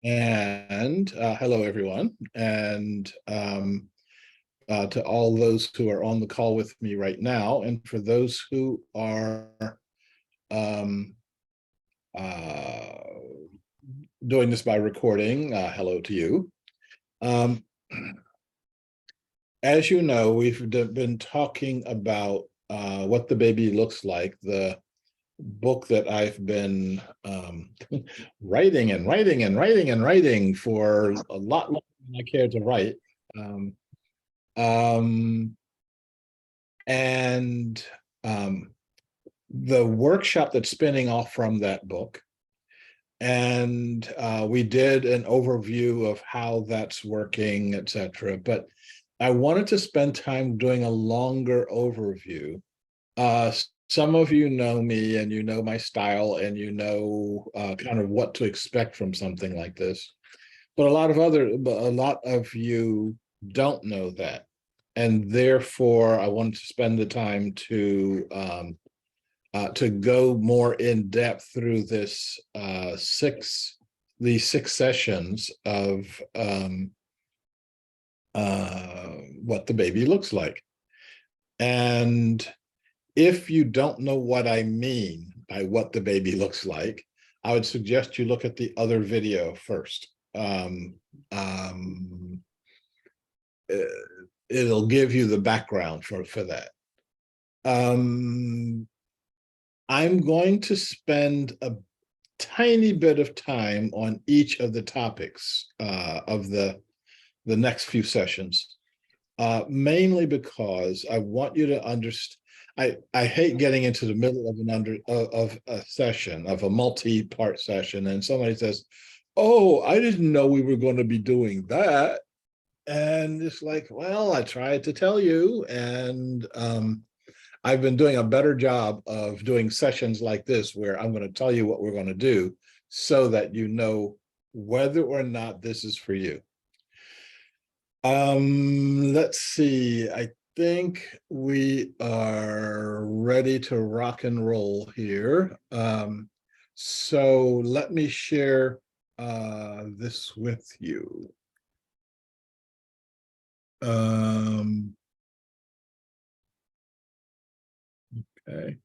And hello, everyone. And to all those who are on the call with me right now, and for those who are um, uh, doing this by recording, hello to you. As you know, we've been talking about what the baby looks like, the book that I've been writing and writing and writing and writing for a lot longer than I care to write. Um, um, and the workshop that's spinning off from that book. And we did an overview of how that's working, etc. But I wanted to spend time doing a longer overview. Some of you know me and you know my style and you know kind of what to expect from something like this. But a lot of you don't know that. And therefore, I wanted to spend the time to go more in depth through these six sessions of what the baby looks like. And if you don't know what I mean by what the baby looks like, I would suggest you look at the other video first. It'll give you the background for that. I'm going to spend a tiny bit of time on each of the topics of the next few sessions, mainly because I want you to understand. I hate getting into the middle of a session, of a multi-part session, and somebody says, "Oh, I didn't know we were going to be doing that." And it's like, well, I tried to tell you, and I've been doing a better job of doing sessions like this where I'm going to tell you what we're going to do so that you know whether or not this is for you. Let's see. I think we are ready to rock and roll here. So let me share this with you. Okay.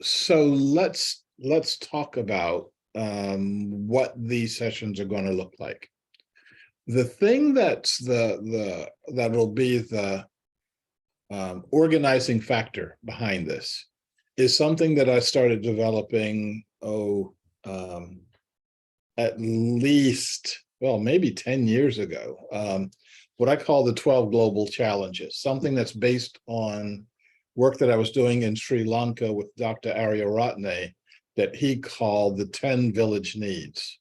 So let's talk about what these sessions are going to look like. The thing that's that will be the organizing factor behind this is something that I started developing at least, well, maybe 10 years ago. What I call the 12 global challenges, something that's based on work that I was doing in Sri Lanka with Dr. Arya Ratne that he called the 10 village needs.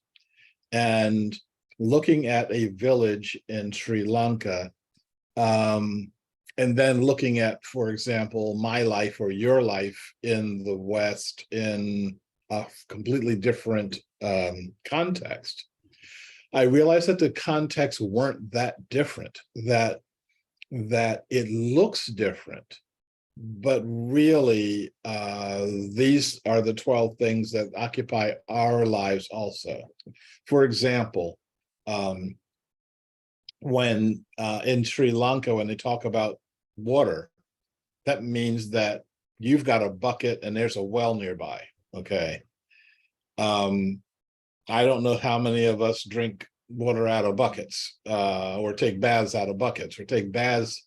And looking at a village in Sri Lanka, and then looking at, for example, my life or your life in the West in a completely different context, I realized that the contexts weren't that different, that it looks different, but really these are the 12 things that occupy our lives also. For example, when in Sri Lanka, when they talk about water, that means that you've got a bucket and there's a well nearby. Okay. I don't know how many of us drink water out of buckets, or take baths out of buckets, or take baths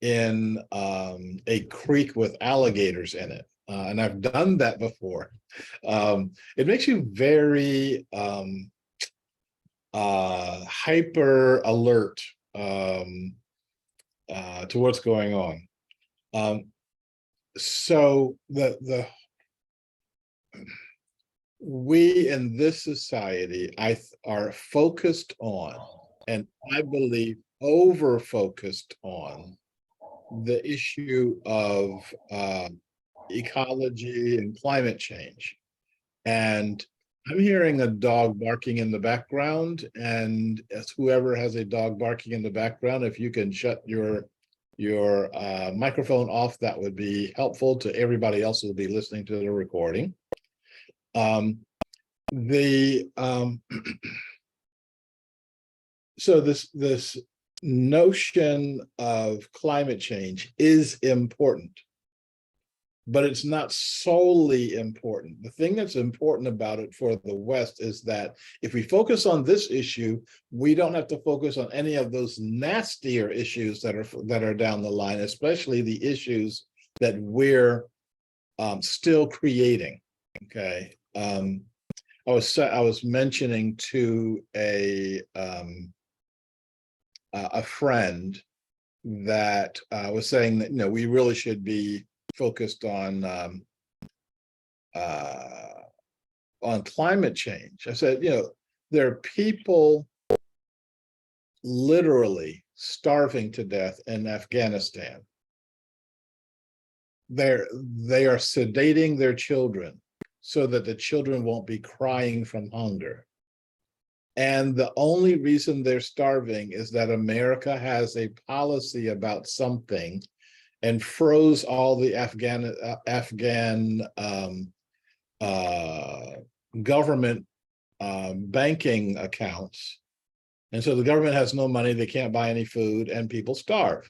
in a creek with alligators in it. And I've done that before. It makes you very hyper alert to what's going on. So we in this society are focused on, and I believe over focused on, the issue of ecology and climate change. And I'm hearing a dog barking in the background, and as whoever has a dog barking in the background, if you can shut your your microphone off, that would be helpful to everybody else who will be listening to the recording. So this notion of climate change is important, but it's not solely important. The thing that's important about it for the West is that if we focus on this issue, we don't have to focus on any of those nastier issues that are down the line, especially the issues that we're still creating. Okay, I was mentioning to a friend that was saying that, you know, we really should be focused on climate change. I said, you know, there are people literally starving to death in Afghanistan. They are sedating their children so that the children won't be crying from hunger. And the only reason they're starving is that America has a policy about something and froze all the Afghan government banking accounts. And so the government has no money, they can't buy any food, and people starve.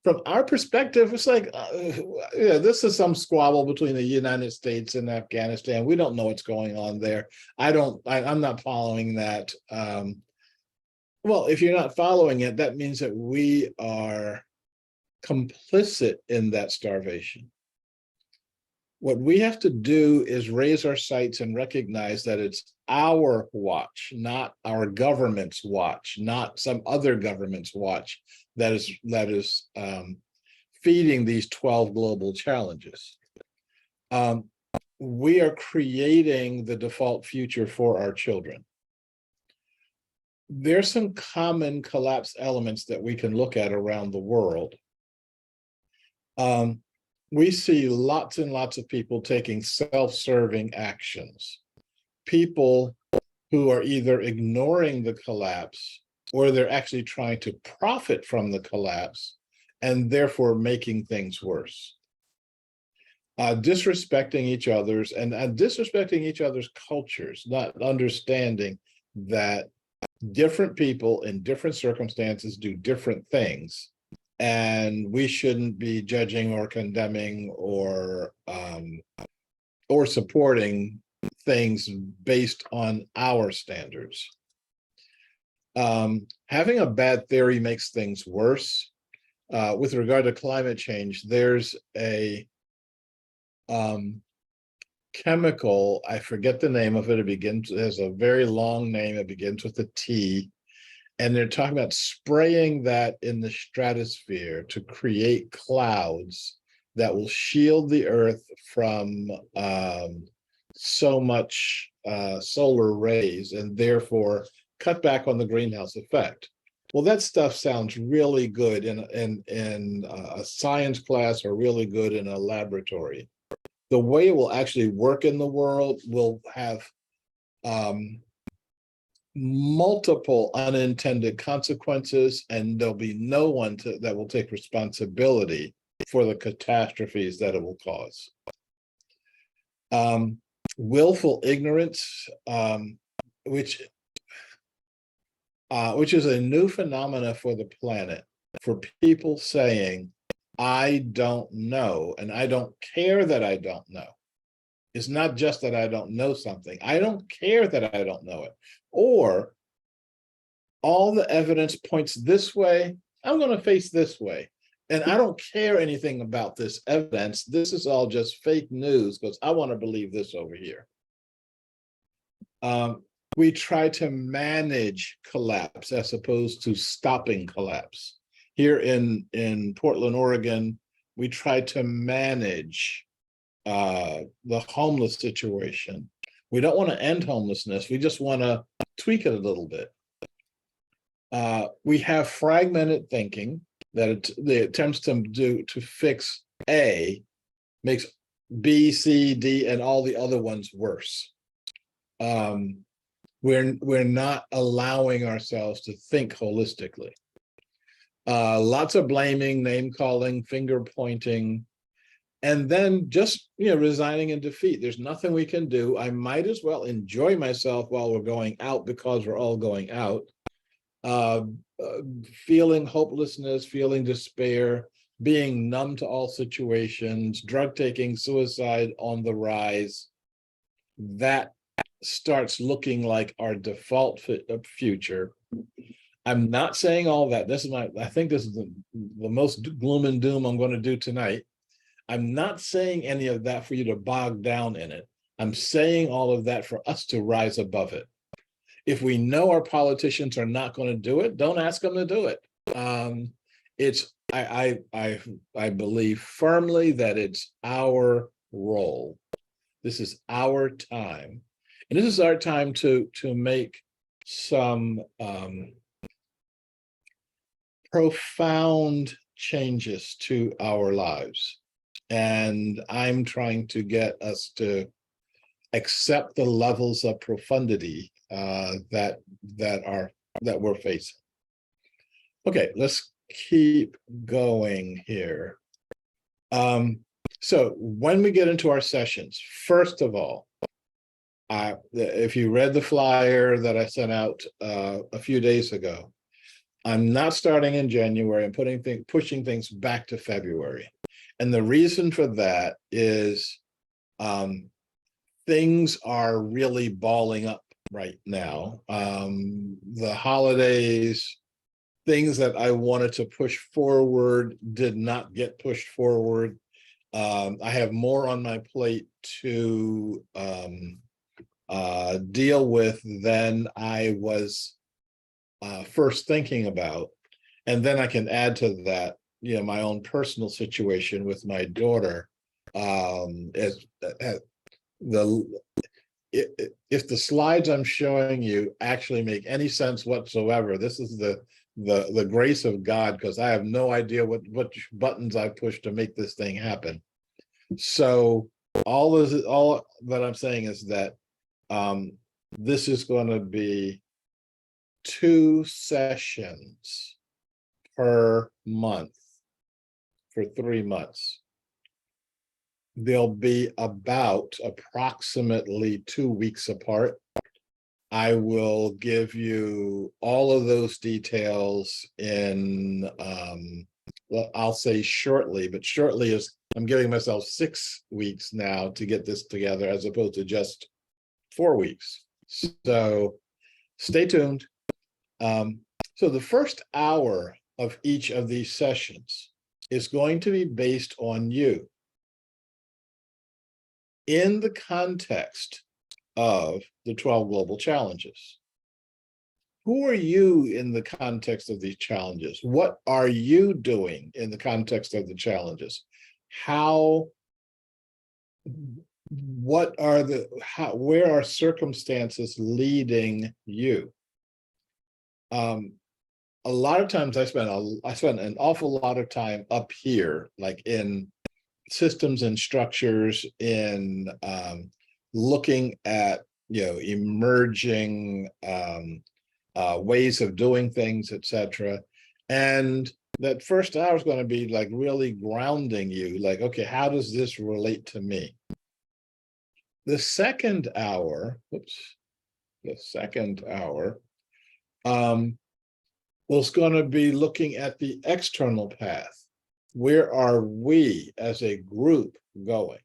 From our perspective, it's like, yeah, this is some squabble between the United States and Afghanistan. We don't know what's going on there. I'm not following that. Well, if you're not following it, that means that we are complicit in that starvation. What we have to do is raise our sights and recognize that it's our watch, not our government's watch, not some other government's watch, that is feeding these 12 global challenges. We are creating the default future for our children. There's some common collapse elements that we can look at around the world. We see lots and lots of people taking self-serving actions. People who are either ignoring the collapse or they're actually trying to profit from the collapse and therefore making things worse. Disrespecting each other's and disrespecting each other's cultures, not understanding that different people in different circumstances do different things. And we shouldn't be judging or condemning or supporting things based on our standards. Having a bad theory makes things worse. With regard to climate change, there's a chemical, I forget the name of it. It has a very long name. It begins with a T. And they're talking about spraying that in the stratosphere to create clouds that will shield the Earth from so much solar rays and therefore cut back on the greenhouse effect. Well, that stuff sounds really good in a science class or really good in a laboratory. The way it will actually work in the world will have multiple unintended consequences, and there'll be no one that will take responsibility for the catastrophes that it will cause. Willful ignorance, which is a new phenomena for the planet, for people saying, I don't know, and I don't care that I don't know. It's not just that I don't know something. I don't care that I don't know it. Or all the evidence points this way, I'm going to face this way. And I don't care anything about this evidence. This is all just fake news because I want to believe this over here. We try to manage collapse as opposed to stopping collapse. Here in Portland, Oregon, we try to manage the homeless situation. We don't want to end homelessness. We just want to tweak it a little bit. We have fragmented thinking that the attempts to fix A makes B, C, D, and all the other ones worse. We're not allowing ourselves to think holistically. Lots of blaming, name calling, finger pointing, and then just, resigning in defeat. There's nothing we can do. I might as well enjoy myself while we're going out, because we're all going out. Uh, Feeling hopelessness, feeling despair, being numb to all situations, drug taking, suicide on the rise. That starts looking like our default future. I'm not saying all that. I think this is the most gloom and doom I'm going to do tonight. I'm not saying any of that for you to bog down in it. I'm saying all of that for us to rise above it. If we know our politicians are not going to do it, don't ask them to do it. I believe firmly that it's our role. This is our time, and this is our time to make some profound changes to our lives. And I'm trying to get us to accept the levels of profundity that we're facing. Okay, let's keep going here. So when we get into our sessions, first of all, if you read the flyer that I sent out a few days ago, I'm not starting in January. I'm pushing things back to February. And the reason for that is things are really balling up right now. The holidays, things that I wanted to push forward did not get pushed forward. I have more on my plate to deal with than I was first thinking about. And then I can add to that, my own personal situation with my daughter. If the slides I'm showing you actually make any sense whatsoever, this is the grace of God, because I have no idea what buttons I push to make this thing happen. So all that I'm saying is that this is going to be 2 sessions per month for 3 months. They'll be about approximately 2 weeks apart. I will give you all of those details in, well, I'll say shortly, but shortly is I'm giving myself 6 weeks now to get this together, as opposed to just 4 weeks. So stay tuned. So the first hour of each of these sessions is going to be based on you in the context of the 12 global challenges. Who are you in the context of these challenges? What are you doing in the context of the challenges? Where are circumstances leading you? A lot of times I spend an awful lot of time up here, like in systems and structures, in looking at emerging ways of doing things, etc. And that first hour is going to be like really grounding you, like, okay, how does this relate to me? The second hour, was going to be looking at the external path. Where are we as a group going?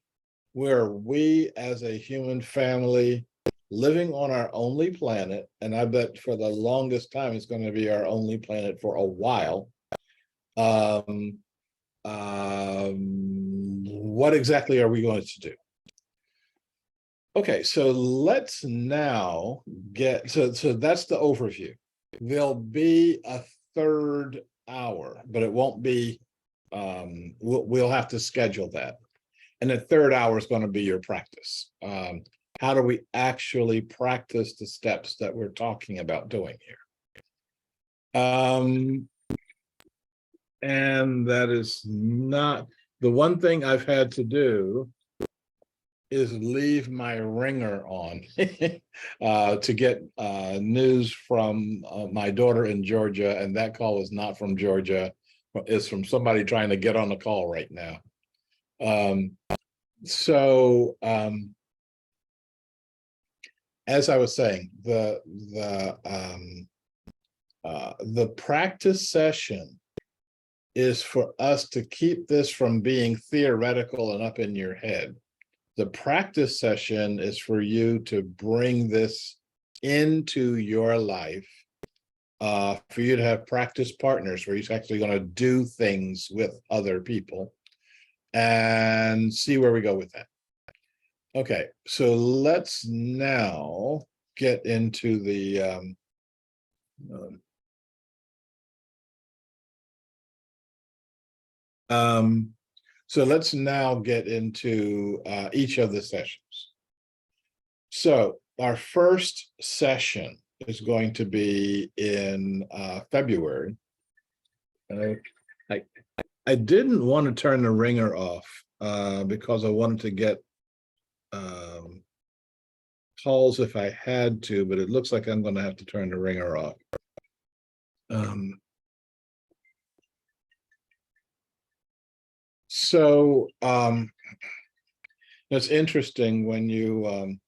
Where are we as a human family living on our only planet? And I bet for the longest time, it's going to be our only planet for a while. What exactly are we going to do? Okay, so let's now get, so that's the overview. There'll be a third hour, but it won't be, we'll have to schedule that. And the third hour is going to be your practice. How do we actually practice the steps that we're talking about doing here? And that is not the one thing I've had to do is leave my ringer on to get news from my daughter in Georgia, and that call is not from Georgia. It's from somebody trying to get on the call right now. As I was saying, the practice session is for us to keep this from being theoretical and up in your head. The practice session is for you to bring this into your life, for you to have practice partners where you're actually going to do things with other people and see where we go with that. Okay, so let's now get into the so let's now get into each of the sessions. So our first session is going to be in February. I didn't want to turn the ringer off because I wanted to get calls if I had to, but it looks like I'm going to have to turn the ringer off. It's interesting when you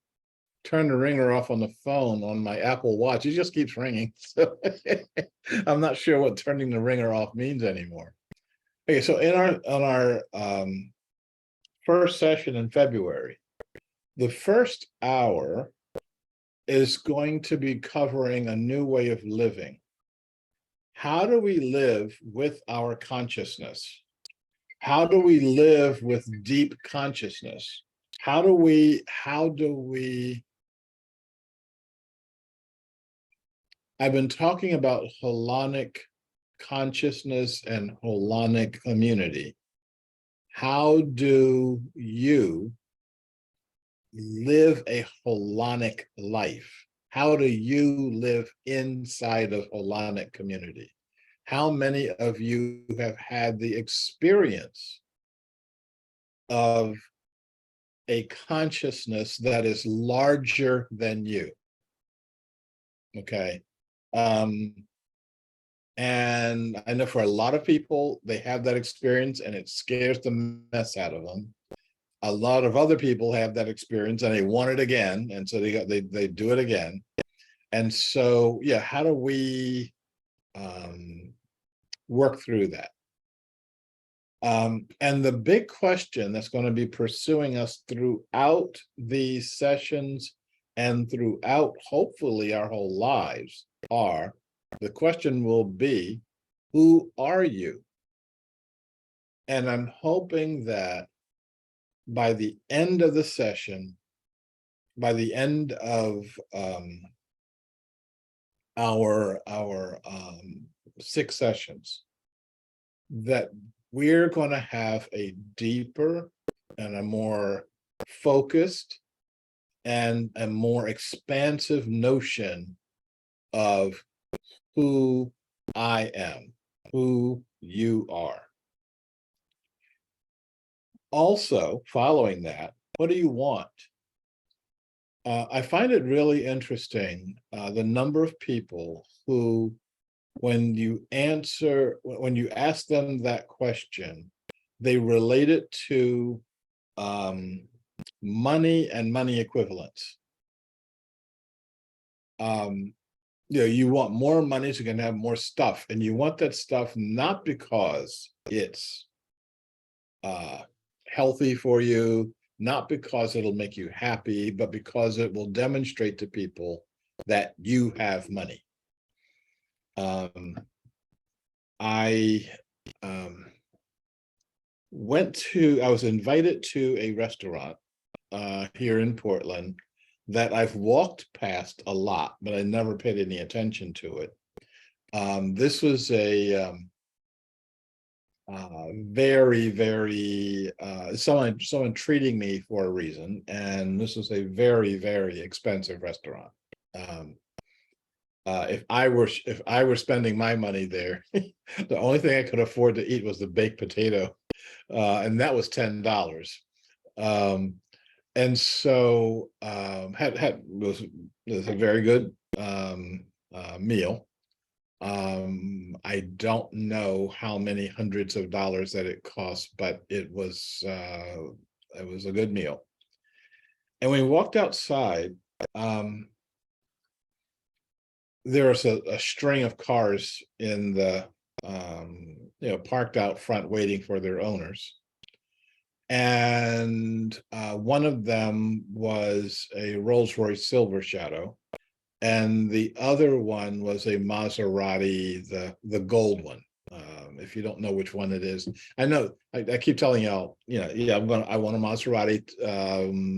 turn the ringer off on the phone on my Apple Watch, it just keeps ringing. So I'm not sure what turning the ringer off means anymore. Okay, so on our first session in February, the first hour is going to be covering a new way of living. How do we live with our consciousness? How do we live with deep consciousness? How do we I've been talking about holonic consciousness and holonic immunity. How do you live a holonic life? How do you live inside of holonic community? How many of you have had the experience of a consciousness that is larger than you? Okay. And I know for a lot of people, they have that experience and it scares the mess out of them. A lot of other people have that experience and they want it again. And so they do it again. And so, yeah, how do we work through that? And the big question that's going to be pursuing us throughout these sessions and throughout, hopefully, our whole lives the question will be, who are you? And I'm hoping that by the end of the session, by the end of our 6 sessions, that we're going to have a deeper and a more focused and a more expansive notion of who I am, who you are. Also, following that, what do you want? I find it really interesting, the number of people who, when you ask them that question, they relate it to money and money equivalents. You want more money so you can have more stuff, and you want that stuff not because it's healthy for you, not because it'll make you happy, but because it will demonstrate to people that you have money. I was invited to a restaurant here in Portland that I've walked past a lot, but I never paid any attention to it. This was a very, very someone treating me for a reason, and this was a very, very expensive restaurant. If I were spending my money there, the only thing I could afford to eat was the baked potato, and that was $10. And so was a very good meal. I don't know how many hundreds of dollars that it cost, but it was a good meal. And when we walked outside, there was a string of cars in the parked out front waiting for their owners. And one of them was a Rolls-Royce Silver Shadow, and the other one was a Maserati, the gold one. If you don't know which one it is, I know I keep telling y'all, yeah, I want a Maserati.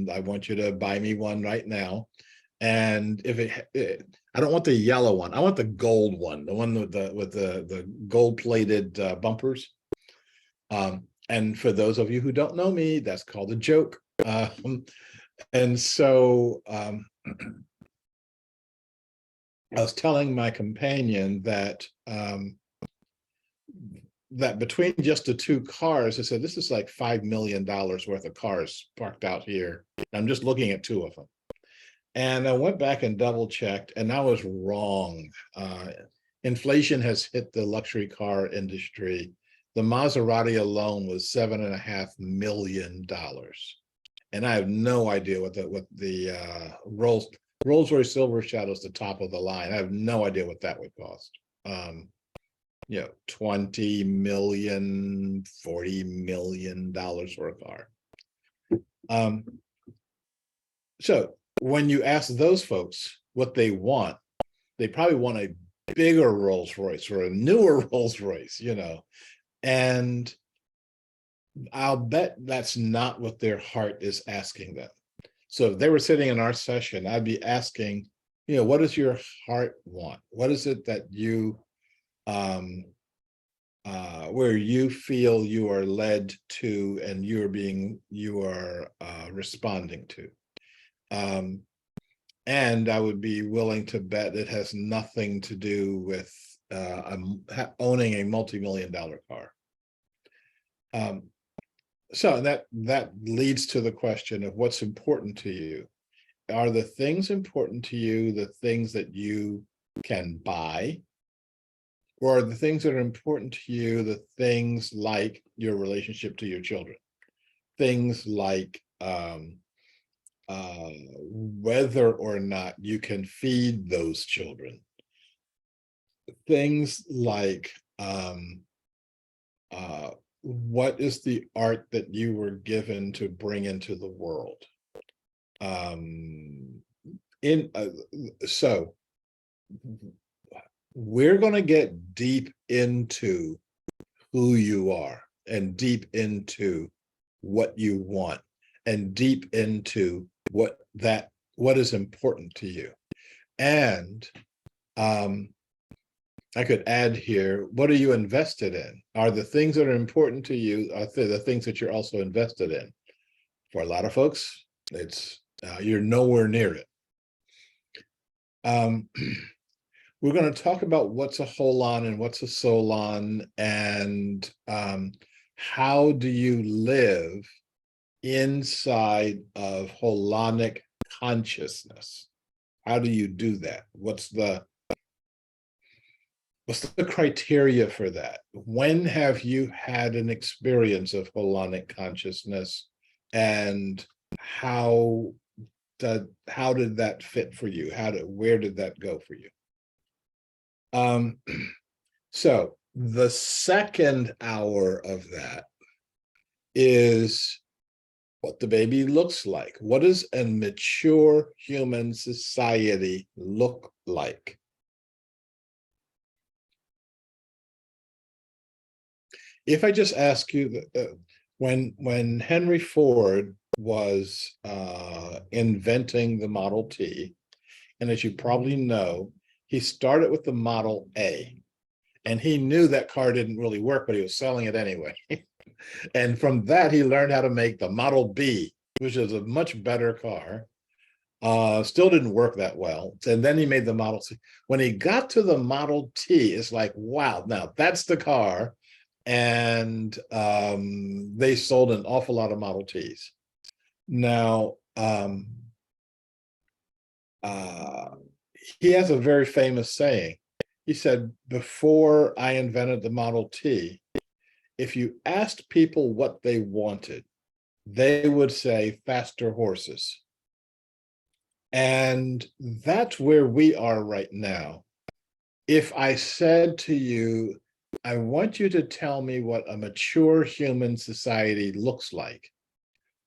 I want you to buy me one right now. And if I don't want the yellow one, I want the gold one, the one with the gold plated bumpers. And for those of you who don't know me, that's called a joke. And so I was telling my companion that that between just the two cars, I said, this is like $5 million worth of cars parked out here. I'm just looking at two of them. And I went back and double checked, and I was wrong. Inflation has hit the luxury car industry. The Maserati alone was $7.5 million. And I have no idea what the Rolls-Royce Silver Shadow is the top of the line. I have no idea what that would cost. 20 million, $40 million for a car. So when you ask those folks what they want, they probably want a bigger Rolls-Royce or a newer Rolls-Royce, and I'll bet that's not what their heart is asking them. So if they were sitting in our session, I'd be asking, what does your heart want? What is it that you, where you feel you are led to and you are responding to? And I would be willing to bet it has nothing to do with owning a multi-million-dollar car. So that leads to the question of what's important to you. Are the things important to you the things that you can buy? Or are the things that are important to you the things like your relationship to your children? Things like whether or not you can feed those children. Things like what is the art that you were given to bring into the world? So we're going to get deep into who you are and deep into what you want and deep into what is important to you. And I could add here, what are you invested in? Are the things that are important to you are the things that you're also invested in? For a lot of folks, it's you're nowhere near it. We're going to talk about what's a holon and what's a solon, and how do you live inside of holonic consciousness? How do you do that? What's the criteria for that? When have you had an experience of holonic consciousness, and how did that fit for you? Where did that go for you? So the second hour of that is what the baby looks like. What does a mature human society look like? If I just ask you, when Henry Ford was inventing the Model T, and as you probably know, he started with the Model A, and he knew that car didn't really work, but he was selling it anyway. And from that, he learned how to make the Model B, which is a much better car. Still didn't work that well. And then he made the Model C. When he got to the Model T, it's like, wow, now that's the car. And they sold an awful lot of Model Ts. Now, um, uh, he has a very famous saying. He said, before I invented the Model T, if you asked people what they wanted, they would say faster horses. And that's where we are right now. If I said to you, I want you to tell me what a mature human society looks like,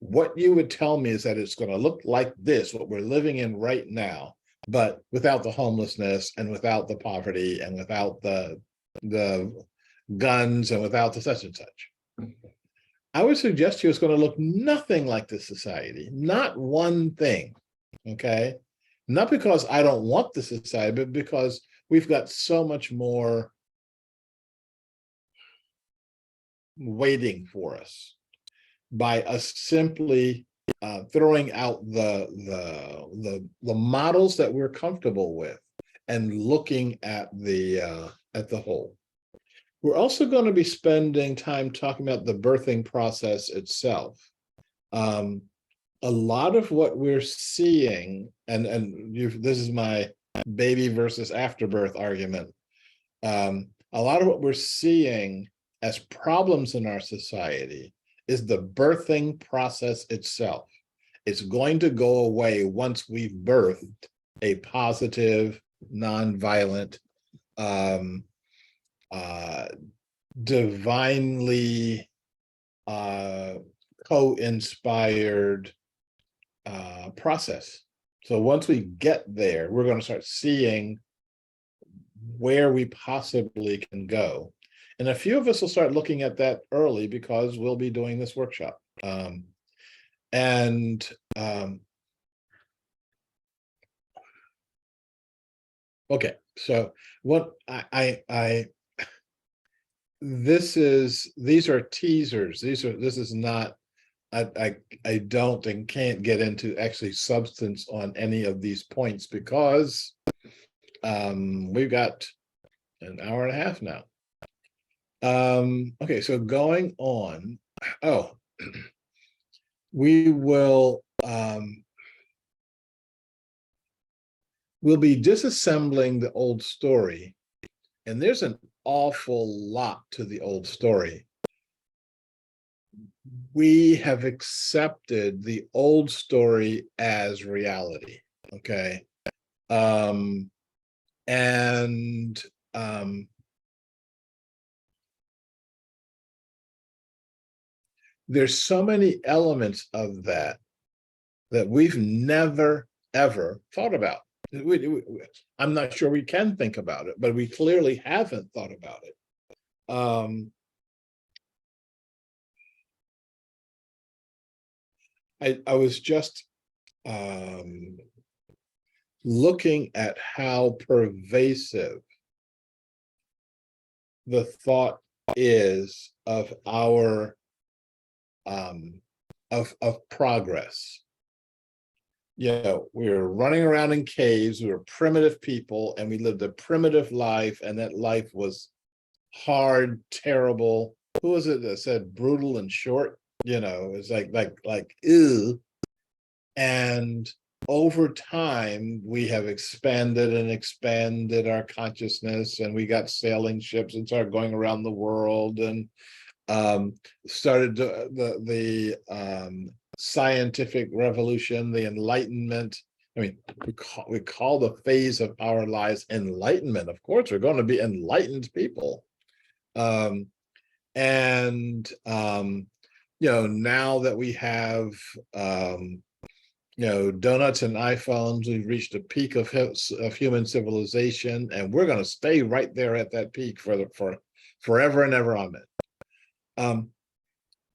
what you would tell me is that it's going to look like this, what we're living in right now, but without the homelessness and without the poverty and without the guns and without the such and such. I would suggest to you it's going to look nothing like this society, not one thing, okay? Not because I don't want the society, but because we've got so much more waiting for us by us simply throwing out the models that we're comfortable with and looking at the whole. We're also going to be spending time talking about the birthing process itself. A lot of what we're seeing, and this is my baby versus afterbirth argument. A lot of what we're seeing as problems in our society is the birthing process itself. It's going to go away once we've birthed a positive, nonviolent, divinely co-inspired process. So once we get there, we're going to start seeing where we possibly can go. And a few of us will start looking at that early because we'll be doing this workshop. Okay, so what these are teasers. This is not, I don't and can't get into actually substance on any of these points because we've got an hour and a half now. Okay, so going on, we will we'll be disassembling the old story, and there's an awful lot to the old story. We have accepted the old story as reality, okay? There's so many elements of that that we've never, ever thought about. I'm not sure we can think about it, but we clearly haven't thought about it. I was just looking at how pervasive the thought is of our of progress. You know, we were running around in caves, we were primitive people, and we lived a primitive life, and that life was hard, terrible. Who was it that said brutal and short? You know, it's like ew. And over time, we have expanded and expanded our consciousness, and we got sailing ships and started going around the world, and started the scientific revolution, the Enlightenment. I mean, we call the phase of our lives enlightenment. Of course, we're going to be enlightened people. You know, now that we have you know, donuts and iPhones, we've reached a peak of human civilization, and we're going to stay right there at that peak for forever and ever. Amen.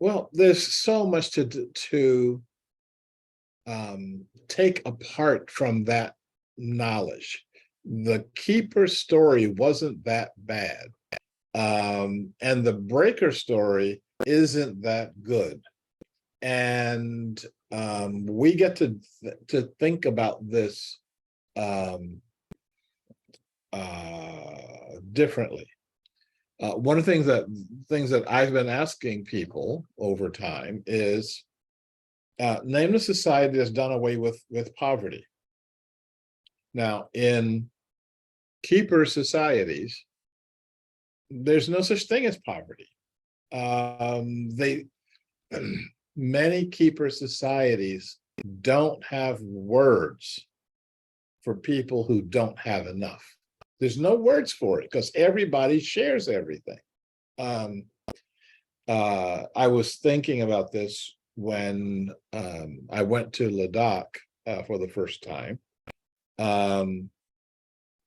Well, there's so much to take apart from that knowledge. The keeper story wasn't that bad, and the breaker story isn't that good. And we get to think about this differently. One of the things that I've been asking people over time is, name a society that's done away with poverty. Now, in keeper societies, there's no such thing as poverty. They many keeper societies don't have words for people who don't have enough. There's no words for it because everybody shares everything. I was thinking about this when I went to Ladakh for the first time,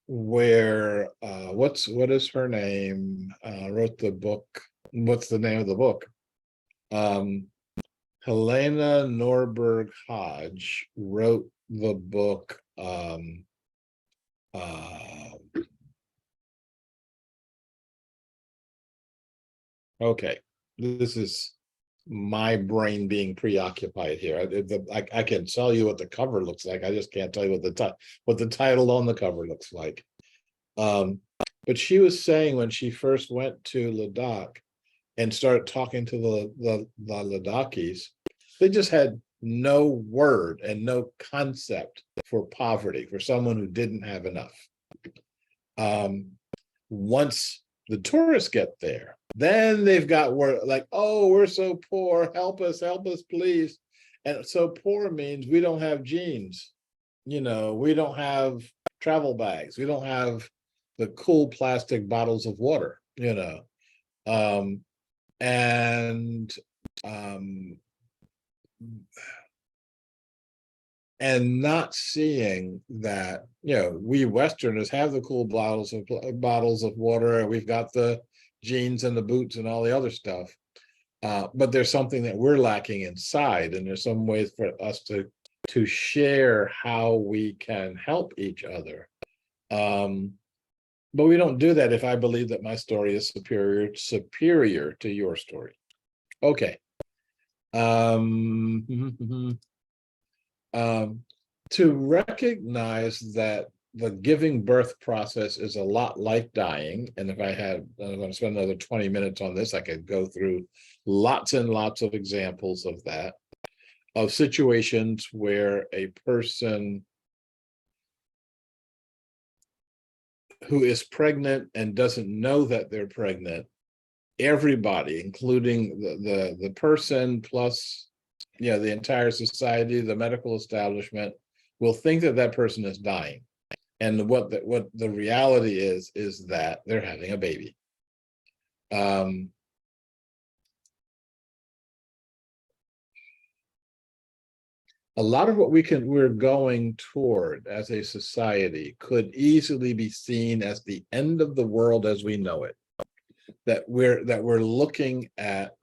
where what is her name? Wrote the book. What's the name of the book? Helena Norberg Hodge wrote the book. Okay, this is my brain being preoccupied here. I can tell you what the cover looks like. I just can't tell you what the title on the cover looks like. But she was saying when she first went to Ladakh and started talking to the Ladakhis, they just had no word and no concept for poverty, for someone who didn't have enough. Once the tourists get there, then they've got word like, oh, we're so poor, help us, please. And so poor means we don't have jeans, we don't have travel bags, we don't have the cool plastic bottles of water, and not seeing that, we Westerners have the cool bottles of water, and we've got the jeans and the boots and all the other stuff. But there's something that we're lacking inside, and there's some ways for us to share how we can help each other. But we don't do that if I believe that my story is superior to your story. Okay. To recognize that the giving birth process is a lot like dying, and if I'm going to spend another 20 minutes on this, I could go through lots and lots of examples of that, of situations where a person who is pregnant and doesn't know that they're pregnant, everybody, including the person plus the entire society, the medical establishment, will think that that person is dying. And what the reality is that they're having a baby. A lot of what we're going toward as a society could easily be seen as the end of the world as we know it. That we're looking at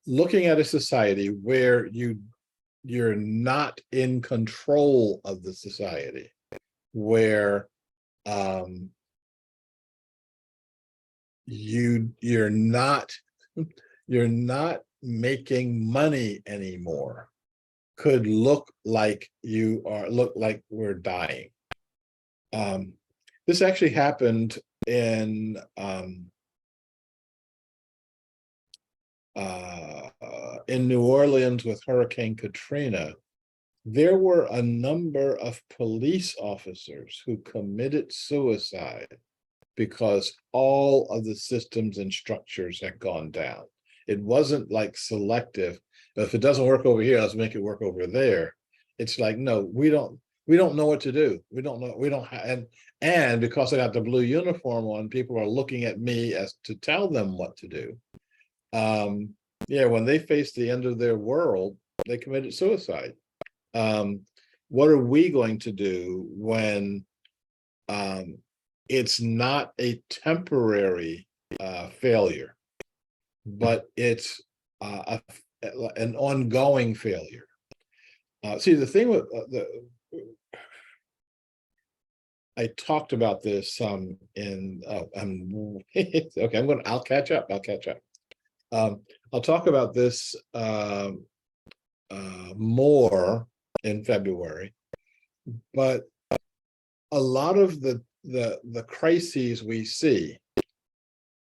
looking at a society where you're not in control of the society, where you're not making money anymore, could look like we're dying. This actually happened in New Orleans with Hurricane Katrina. There were a number of police officers who committed suicide because all of the systems and structures had gone down. It wasn't like selective. If it doesn't work over here, let's make it work over there. It's like, no, we don't know what to do. We don't know. And because I got the blue uniform on, people are looking at me as to tell them what to do. When they faced the end of their world, they committed suicide. What are we going to do when it's not a temporary failure, but it's an ongoing failure? See, the thing with I talked about this in okay, I'll catch up. I'll talk about this more in February, but a lot of the crises we see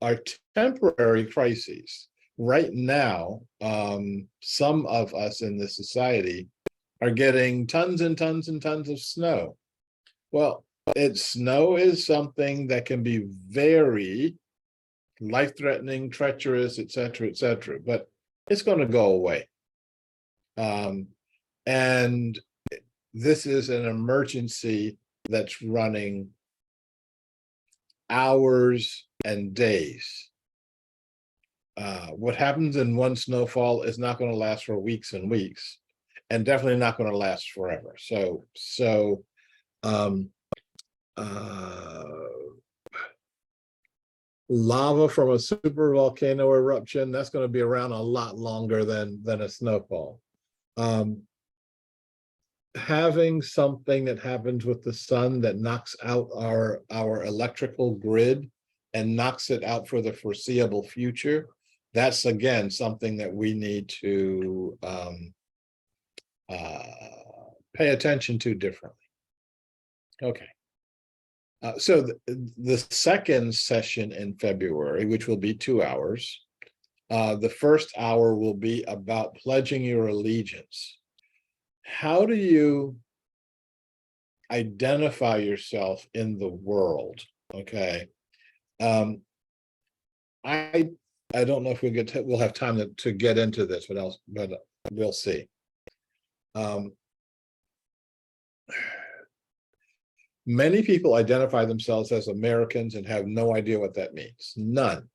are temporary crises. Right now, some of us in this society are getting tons and tons and tons of snow. Well, snow is something that can be very life-threatening, treacherous, et cetera, but it's going to go away. And this is an emergency that's running hours and days. What happens in one snowfall is not going to last for weeks and weeks, and definitely not going to last forever. So lava from a super volcano eruption, that's going to be around a lot longer than a snowfall. Having something that happens with the sun that knocks out our electrical grid and knocks it out for the foreseeable future, that's again something that we need to pay attention to differently. Okay. So the second session in February, which will be 2 hours, the first hour will be about pledging your allegiance. How do you identify yourself in the world? Okay. I don't know if we'll have time to get into this, but we'll see. Many people identify themselves as Americans and have no idea what that means. None.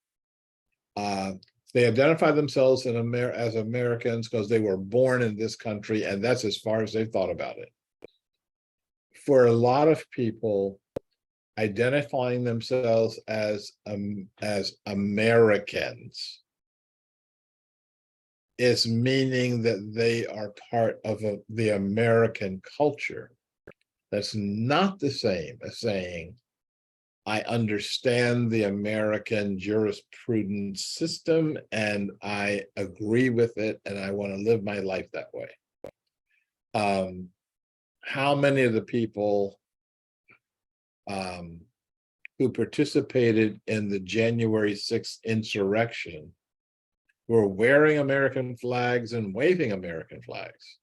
They identify themselves as Americans because they were born in this country, and that's as far as they've thought about it. For a lot of people, identifying themselves as Americans is meaning that they are part of the American culture. That's not the same as saying, I understand the American jurisprudence system and I agree with it and I want to live my life that way. How many of the people who participated in the January 6th insurrection were wearing American flags and waving American flags?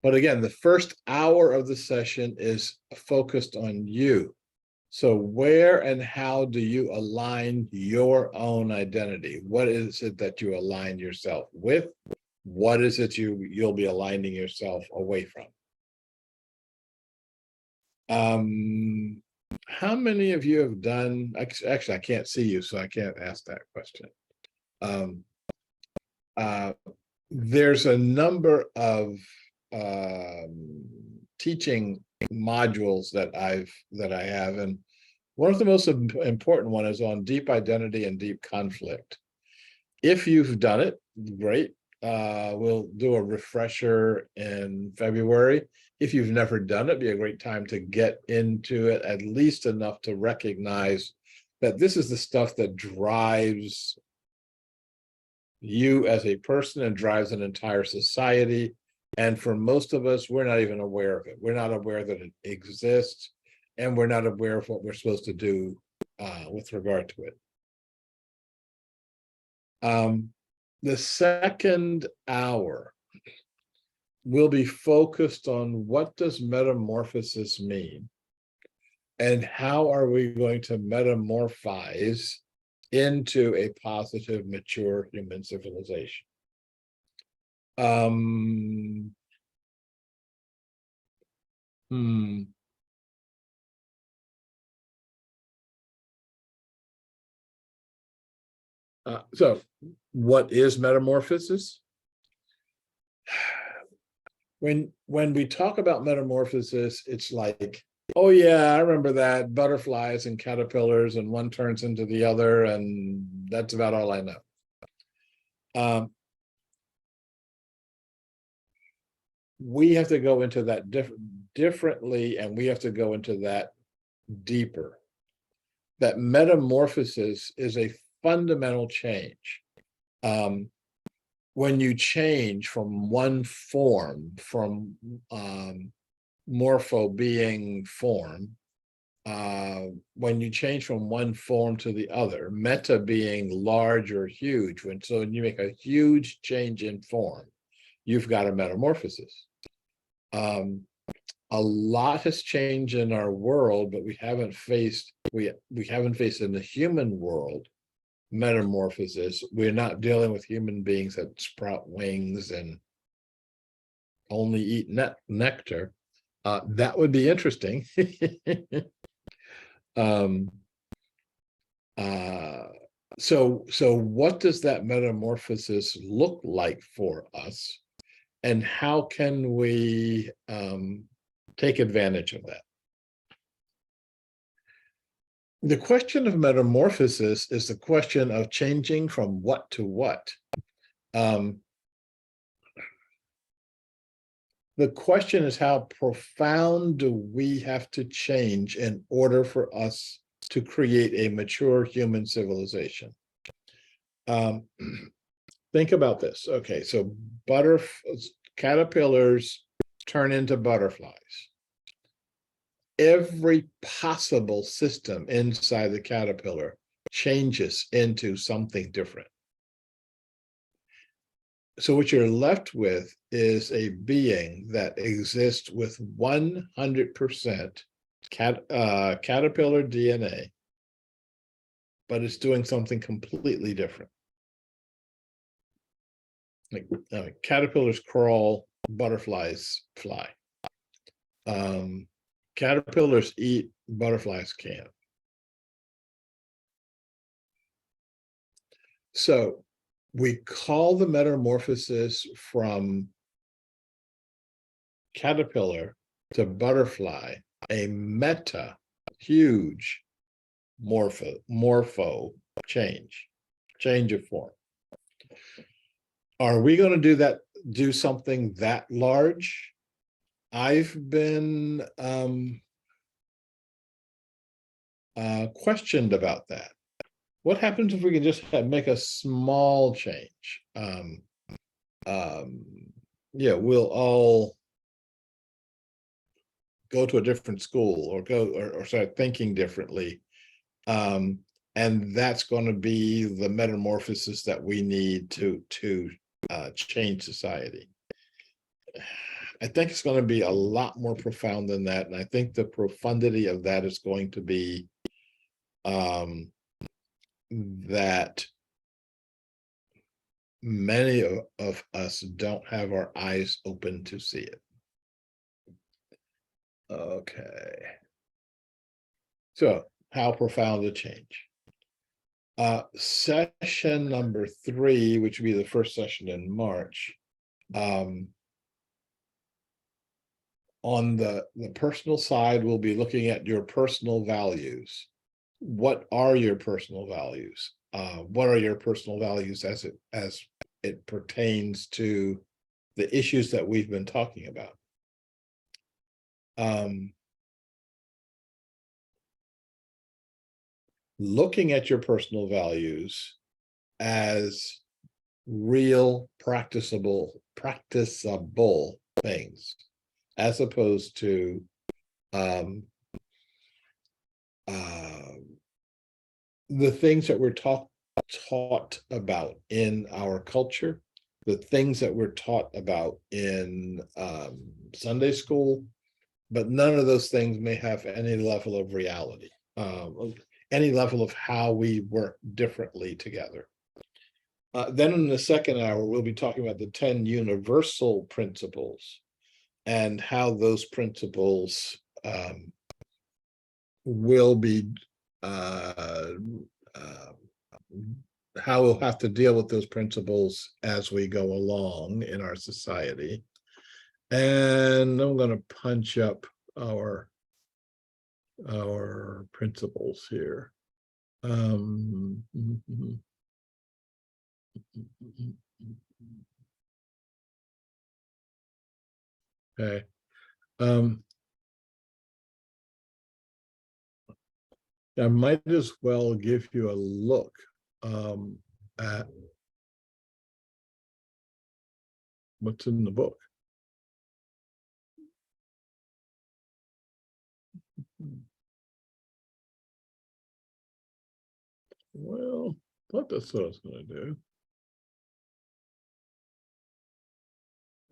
But again, the first hour of the session is focused on you. So where and how do you align your own identity? What is it that you align yourself with? What is it you'll be aligning yourself away from? How many of you have done, actually, I can't see you, so I can't ask that question. There's a number of teaching modules that I have, and one of the most important one is on deep identity and deep conflict. If you've done it, great. We'll do a refresher in February. If you've never done it, it'd be a great time to get into it, at least enough to recognize that this is the stuff that drives you as a person and drives an entire society. And for most of us, we're not even aware of it. We're not aware that it exists, and we're not aware of what we're supposed to do with regard to it. The second hour will be focused on what does metamorphosis mean, and how are we going to metamorphize into a positive, mature human civilization. So what is metamorphosis? When we talk about metamorphosis, it's like, oh yeah, I remember that, butterflies and caterpillars, and one turns into the other, and that's about all I know. We have to go into that differently, and we have to go into that deeper. That metamorphosis is a fundamental change. When you change from one form, from morpho being form, when you change from one form to the other, meta being large or huge, when you make a huge change in form, you've got a metamorphosis. A lot has changed in our world, but we haven't faced in the human world metamorphosis. We're not dealing with human beings that sprout wings and only eat nectar. That would be interesting. So what does that metamorphosis look like for us, and how can we take advantage of that? The question of metamorphosis is the question of changing from what to what. The question is, how profound do we have to change in order for us to create a mature human civilization? Think about this. Okay, so caterpillars turn into butterflies. Every possible system inside the caterpillar changes into something different. So what you're left with is a being that exists with 100% caterpillar DNA, but it's doing something completely different. Like caterpillars crawl, butterflies fly. Caterpillars eat, butterflies can't. So we call the metamorphosis from caterpillar to butterfly a huge morpho change of form. Are we going to do something that large? I've been questioned about that. What happens if we can just make a small change? Yeah, we'll all go to a different school or start thinking differently. And that's going to be the metamorphosis that we need to change society. I think it's going to be a lot more profound than that. And I think the profundity of that is going to be that many of us don't have our eyes open to see it. Okay. So how profound a change? Session number 3, which will be the first session in March, on the personal side, we'll be looking at your personal values. What are your personal values? What are your personal values as it pertains to the issues that we've been talking about? Looking at your personal values as real practicable things, as opposed to the things that we're taught about in our culture, the things that we're taught about in Sunday school, but none of those things may have any level of reality, any level of how we work differently together. Then in the second hour, we'll be talking about the 10 universal principles and how those principles will be, how we'll have to deal with those principles as we go along in our society. And I'm going to punch up our principles here. Okay. I might as well give you a look at what's in the book. Well, thought that's what I was going to do.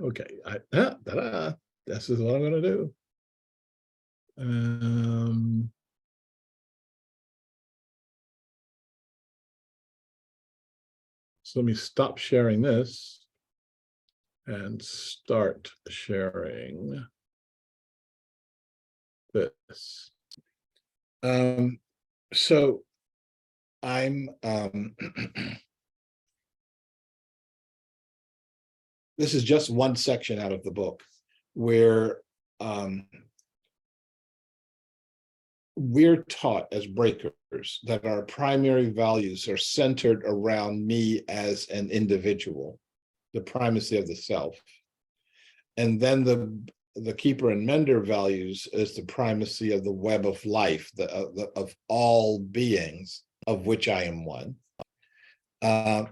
Okay, ta-da, this is what I'm going to do. So let me stop sharing this and start sharing this. So I'm this is just one section out of the book where we're taught as breakers that our primary values are centered around me as an individual, the primacy of the self. And then the keeper and mender values is the primacy of the web of life, of all beings, of which I am one.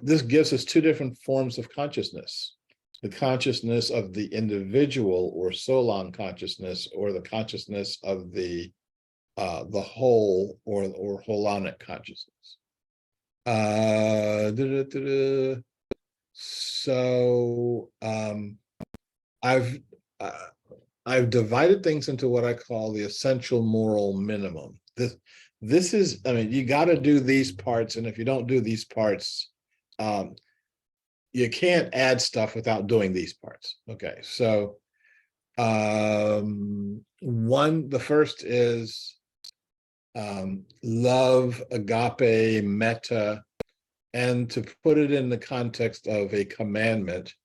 This gives us two different forms of consciousness. The consciousness of the individual, or Solon consciousness, or the consciousness of the whole, or holonic consciousness. So I've divided things into what I call the essential moral minimum. This is, I mean, you got to do these parts, and if you don't do these parts, you can't add stuff without doing these parts. Okay, so the first is love, agape, metta, and to put it in the context of a commandment,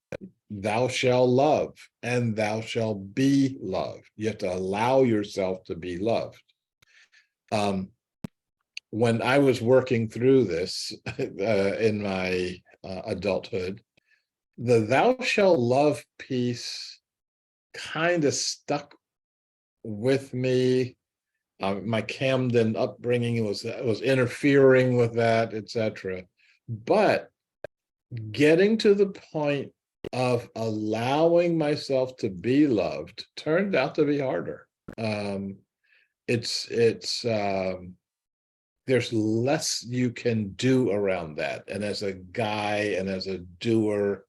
thou shalt love and thou shalt be loved. You have to allow yourself to be loved. When I was working through this in my adulthood, the thou shalt love piece kind of stuck with me. My Camden upbringing was interfering with that, etc. But getting to the point of allowing myself to be loved turned out to be harder. There's less you can do around that. And as a guy and as a doer,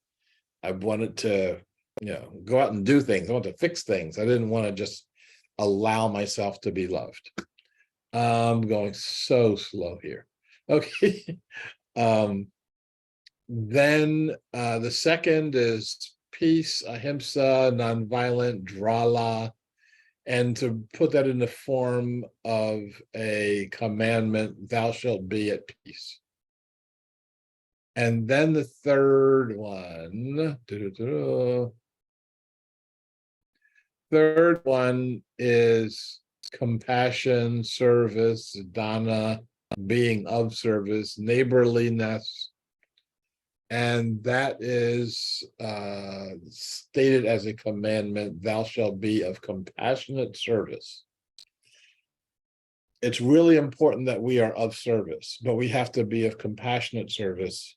I wanted to, go out and do things. I wanted to fix things. I didn't want to just allow myself to be loved. I'm going so slow here. Okay. Then the second is peace, ahimsa, nonviolent, drala, and to put that in the form of a commandment, thou shalt be at peace. And then the third one, is compassion, service, dana, being of service, neighborliness. And that is stated as a commandment, thou shalt be of compassionate service. It's really important that we are of service, but we have to be of compassionate service.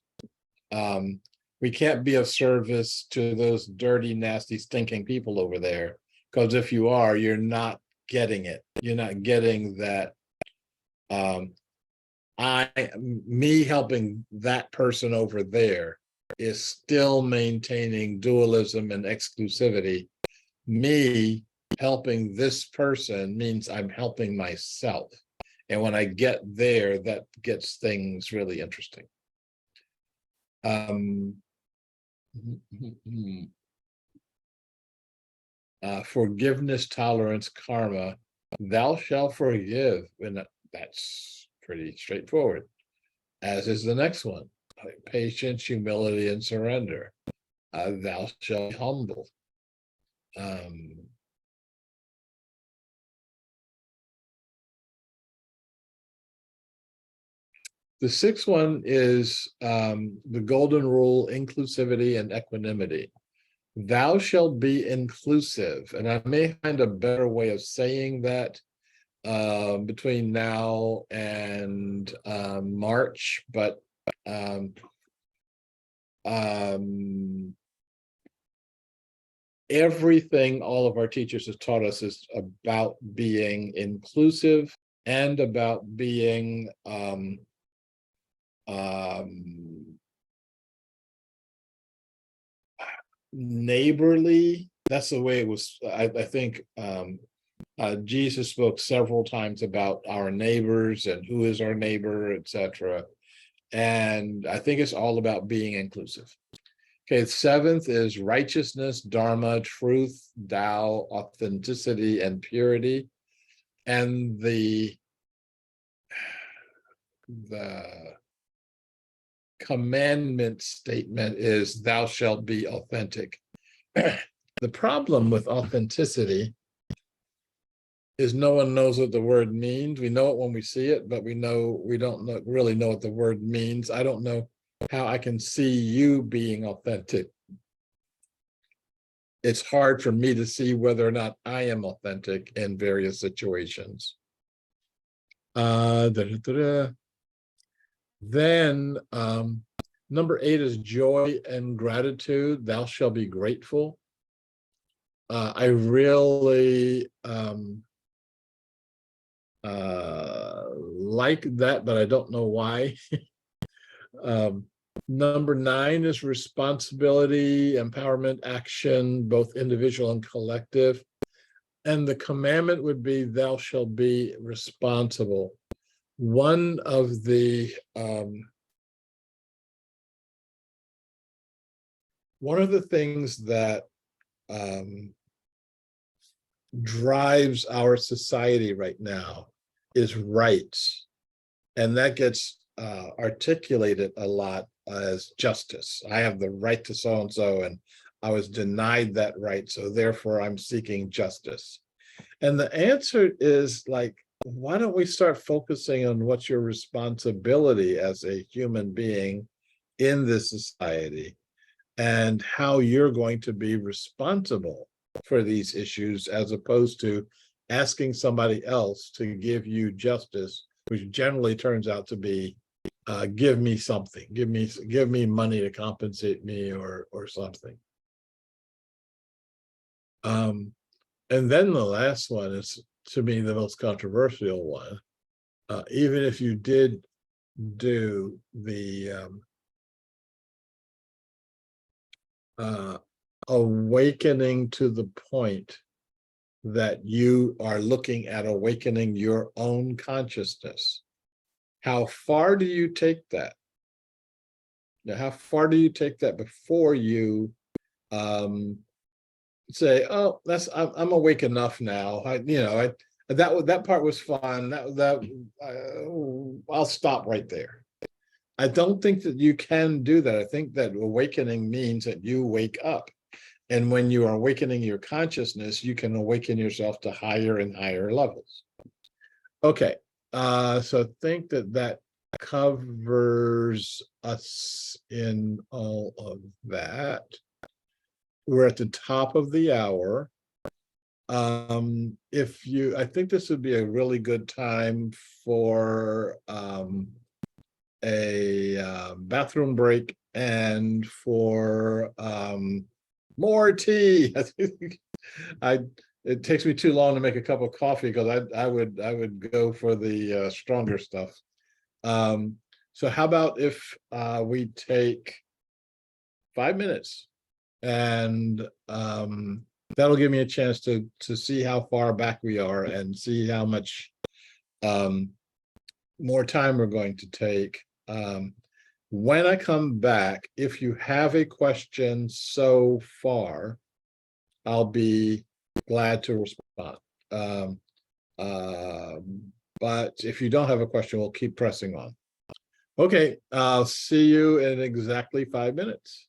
We can't be of service to those dirty, nasty, stinking people over there, because if you are, you're not getting it. You're not getting that me helping that person over there is still maintaining dualism and exclusivity. Me helping this person means I'm helping myself. And when I get there, that gets things really interesting. Forgiveness, tolerance, karma, thou shalt forgive. And that's pretty straightforward, as is the next one. Patience, humility, and surrender. Thou shalt be humble. The sixth one is the golden rule, inclusivity and equanimity. Thou shalt be inclusive. And I may find a better way of saying that between now and March, but everything all of our teachers have taught us is about being inclusive and about being neighborly. That's the way it was. I think Jesus spoke several times about our neighbors and who is our neighbor, etc. And I think it's all about being inclusive. Okay, seventh is righteousness, dharma, truth, Tao, authenticity, and purity. And the commandment statement is thou shalt be authentic. The problem with authenticity is no one knows what the word means. We know it when we see it, but we don't really know what the word means. I don't know how I can see you being authentic. It's hard for me to see whether or not I am authentic in various situations. Then number 8 is joy and gratitude. Thou shalt be grateful. I really like that, but I don't know why. Number 9 is responsibility, empowerment, action, both individual and collective. And the commandment would be, thou shalt be responsible. One of the things that drives our society right now is rights. And that gets articulated a lot as justice. I have the right to so-and-so, and I was denied that right, so therefore I'm seeking justice. And the answer is like, why don't we start focusing on what's your responsibility as a human being in this society and how you're going to be responsible for these issues, as opposed to asking somebody else to give you justice, which generally turns out to be give me something, give me money to compensate me or something. And then the last one is, to me, the most controversial one. Even if you did do the awakening to the point that you are looking at awakening your own consciousness, how far do you take that? Now, how far do you take that before you say, oh, I'm awake enough now. That part was fun. I'll stop right there. I don't think that you can do that. I think that awakening means that you wake up. And when you are awakening your consciousness, you can awaken yourself to higher and higher levels. Okay, so think that covers us in all of that. We're at the top of the hour. I think this would be a really good time for a bathroom break and for more tea. It takes me too long to make a cup of coffee because I would go for the stronger stuff. So how about if we take 5 minutes, and that'll give me a chance to see how far back we are and see how much more time we're going to take. When I come back, if you have a question so far, I'll be glad to respond. But if you don't have a question, we'll keep pressing on. Okay, I'll see you in exactly 5 minutes.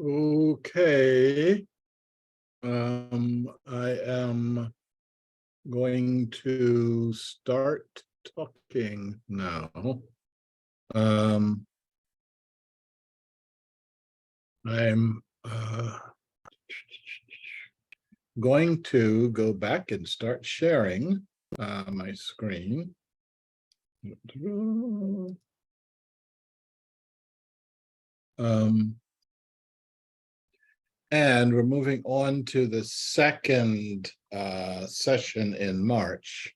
Okay. I am going to start talking now. I'm going to go back and start sharing my screen. And we're moving on to the second session in March.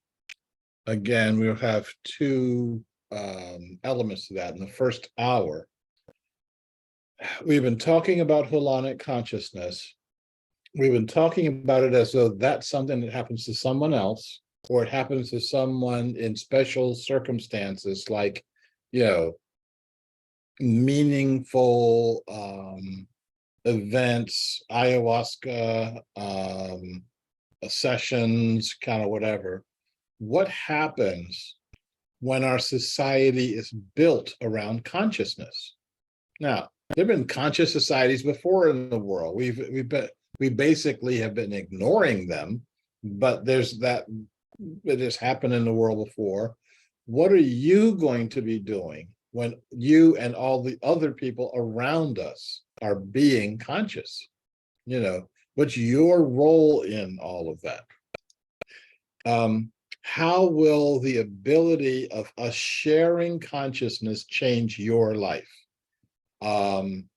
Again, we'll have two elements to that. In the first hour, we've been talking about holonic consciousness. We've been talking about it as though that's something that happens to someone else, or it happens to someone in special circumstances, like, meaningful events, ayahuasca, sessions, kind of whatever. What happens when our society is built around consciousness? Now, there have been conscious societies before in the world. We basically have been ignoring them, but there's that it has happened in the world before. What are you going to be doing when you and all the other people around us are being conscious? What's your role in all of that? How will the ability of us sharing consciousness change your life? I'm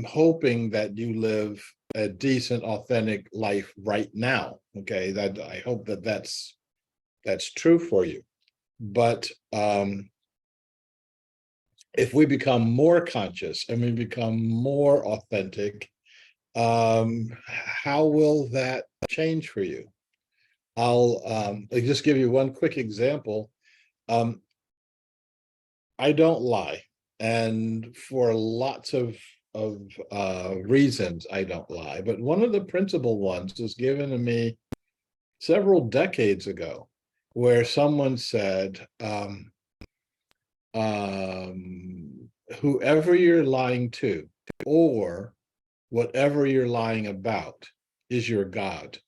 hoping that you live a decent, authentic life right now. Okay, that I hope that that's true for you. But if we become more conscious and we become more authentic, how will that change for you? I'll just give you one quick example. I don't lie, and for lots of reasons I don't lie, but one of the principal ones was given to me several decades ago, where someone said, whoever you're lying to or whatever you're lying about is your God,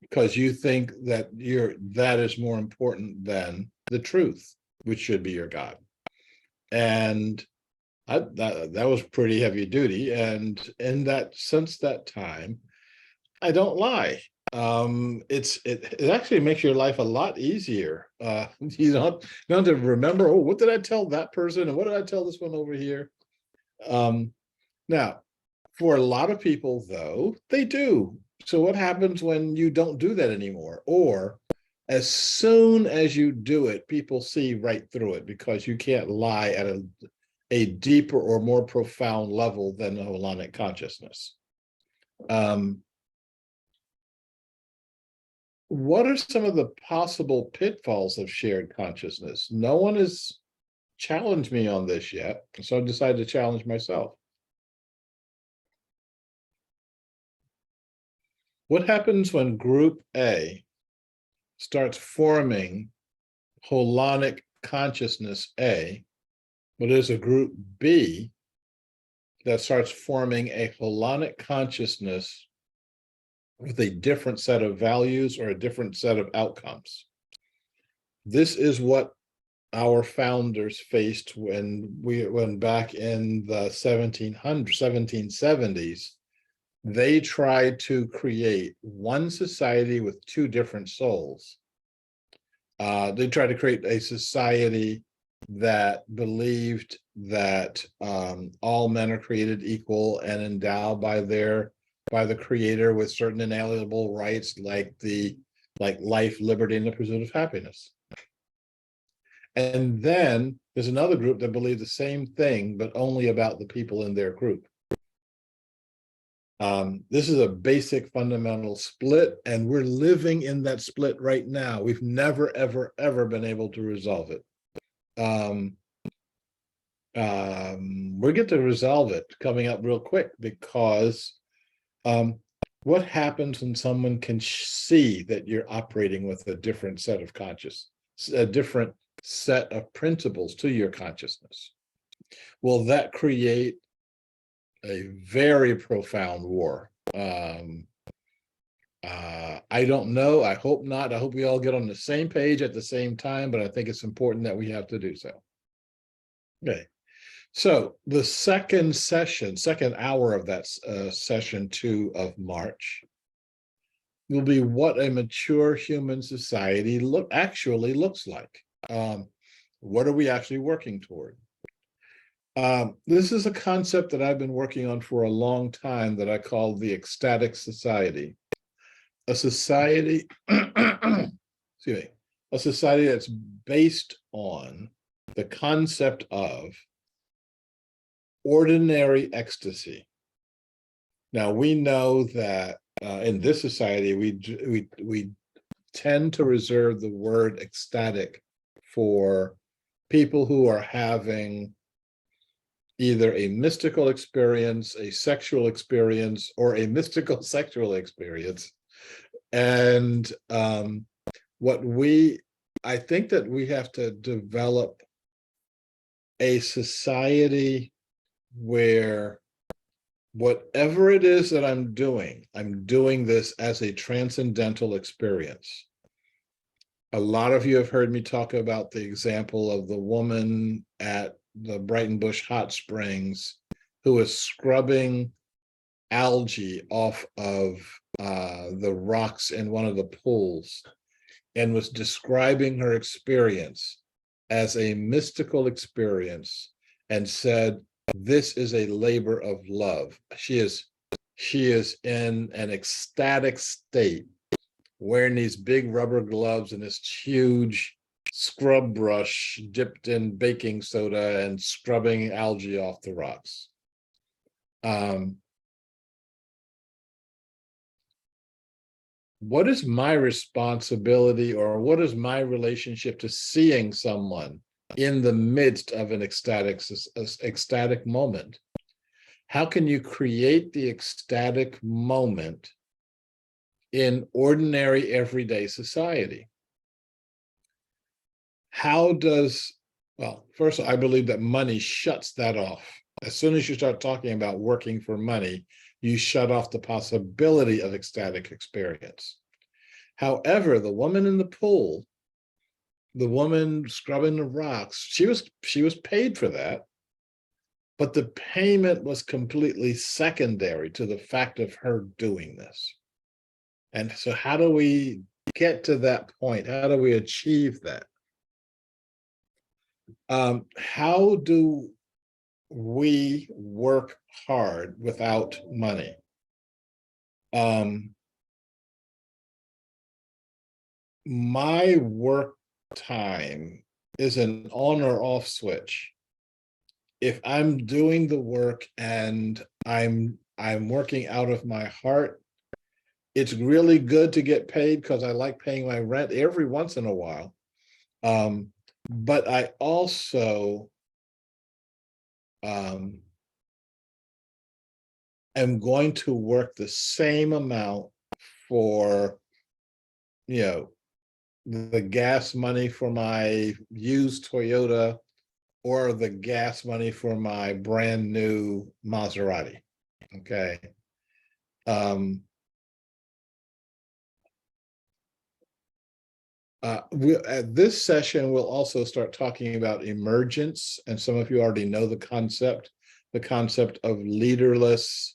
because you think that that is more important than the truth, which should be your God. And that was pretty heavy duty. And since that time, I don't lie. It actually makes your life a lot easier. You don't have to remember, oh, what did I tell that person, and what did I tell this one over here? Now, for a lot of people, though, they do. So what happens when you don't do that anymore? Or as soon as you do it, people see right through it, because you can't lie at a deeper or more profound level than the holonic consciousness. What are some of the possible pitfalls of shared consciousness? No one has challenged me on this yet, so I decided to challenge myself. What happens when group A starts forming holonic consciousness A, but there's a group B that starts forming a holonic consciousness with a different set of values or a different set of outcomes? This is what our founders faced when back in the 1770s, they tried to create one society with two different souls. They tried to create a society that believed that all men are created equal and endowed by the creator with certain inalienable rights, like life, liberty, and the pursuit of happiness. And then there's another group that believed the same thing, but only about the people in their group. This is a basic fundamental split, and we're living in that split right now. We've never, ever, ever been able to resolve it. We're going to resolve it coming up real quick, because what happens when someone can see that you're operating with a different set of a different set of principles to your consciousness? Will that create a very profound war. I don't know. I hope not. I hope we all get on the same page at the same time, but I think it's important that we have to do so. Okay. So the second hour of that session 2 of March will be what a mature human society actually looks like. What are we actually working toward? This is a concept that I've been working on for a long time that I call the ecstatic society. A society, excuse me, a society that's based on the concept of ordinary ecstasy. Now, we know that in this society, we tend to reserve the word ecstatic for people who are having either a mystical experience, a sexual experience, or a mystical sexual experience. And I think that we have to develop a society where whatever it is that I'm doing this as a transcendental experience. A lot of you have heard me talk about the example of the woman at the Brighton Bush Hot Springs who was scrubbing algae off of the rocks in one of the pools and was describing her experience as a mystical experience and said, this is a labor of love. She is in an ecstatic state, wearing these big rubber gloves and this huge scrub brush dipped in baking soda and scrubbing algae off the rocks. What is my responsibility, or what is my relationship to seeing someone in the midst of an ecstatic moment? How can you create the ecstatic moment in ordinary everyday society? Well, first, I believe that money shuts that off. As soon as you start talking about working for money, you shut off the possibility of ecstatic experience. However, the woman in the pool, the woman scrubbing the rocks, she was paid for that, but the payment was completely secondary to the fact of her doing this. And so how do we get to that point? How do we achieve that? How do we work hard without money? My work time is an on or off switch. If I'm doing the work and I'm working out of my heart, it's really good to get paid because I like paying my rent every once in a while. But I also am going to work the same amount for, the gas money for my used Toyota or the gas money for my brand new Maserati. Okay. At this session, we'll also start talking about emergence, and some of you already know the concept of leaderless,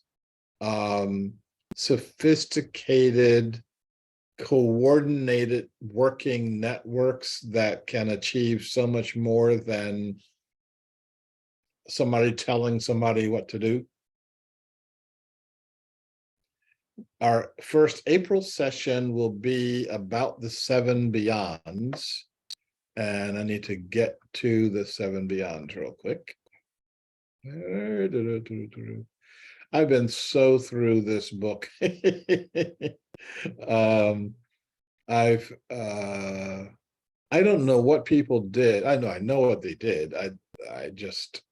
sophisticated, coordinated working networks that can achieve so much more than somebody telling somebody what to do. Our first April session will be about the 7 Beyonds, and I need to get to the 7 Beyonds real quick. I've been so through this book. I don't know what people did. I know what they did. I just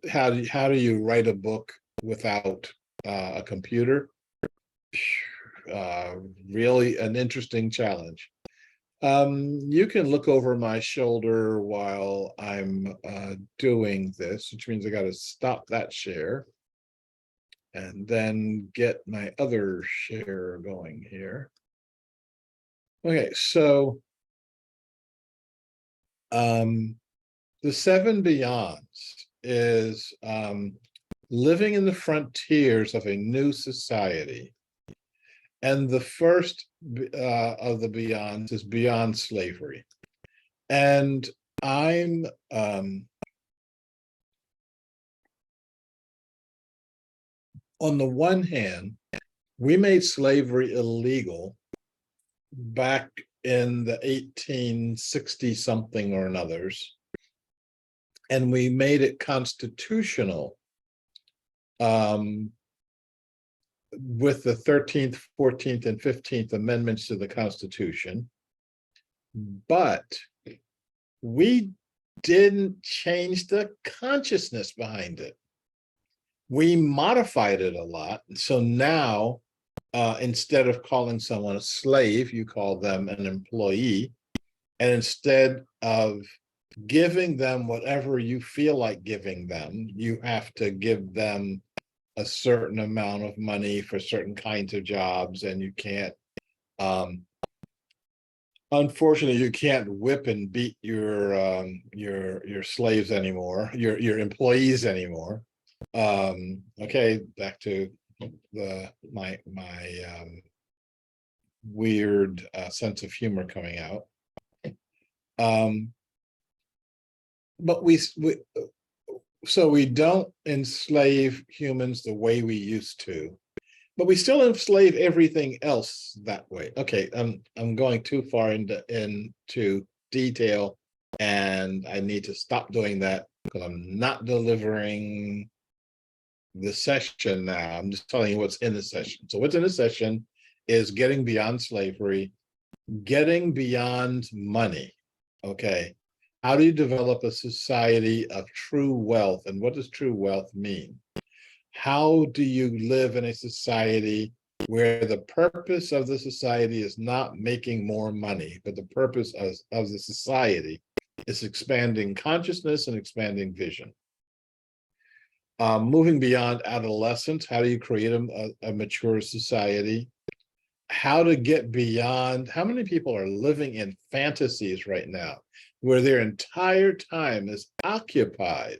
how do you write a book without a computer? Really an interesting challenge. You can look over my shoulder while I'm doing this, which means I got to stop that share and then get my other share going here. Okay, so the 7 Beyonds is living in the frontiers of a new society. And the first of the Beyonds is beyond slavery. And I'm on the one hand, we made slavery illegal back in the 1860 something or another's, and we made it constitutional with the 13th, 14th, and 15th Amendments to the Constitution. But we didn't change the consciousness behind it. We modified it a lot. So now, instead of calling someone a slave, you call them an employee. And instead of giving them whatever you feel like giving them, you have to give them a certain amount of money for certain kinds of jobs, and you can't unfortunately you can't whip and beat your slaves anymore, your employees anymore. Okay, back to my weird sense of humor coming out. But so we don't enslave humans the way we used to, but we still enslave everything else that way. Okay, I'm going too far into detail, and I need to stop doing that because I'm not delivering the session now. I'm just telling you what's in the session. So what's in the session is getting beyond slavery, getting beyond money. Okay. How do you develop a society of true wealth? And what does true wealth mean? How do you live in a society where the purpose of the society is not making more money, but the purpose of the society is expanding consciousness and expanding vision? Moving beyond adolescence, how do you create a mature society? How to get beyond, how many people are living in fantasies right now where their entire time is occupied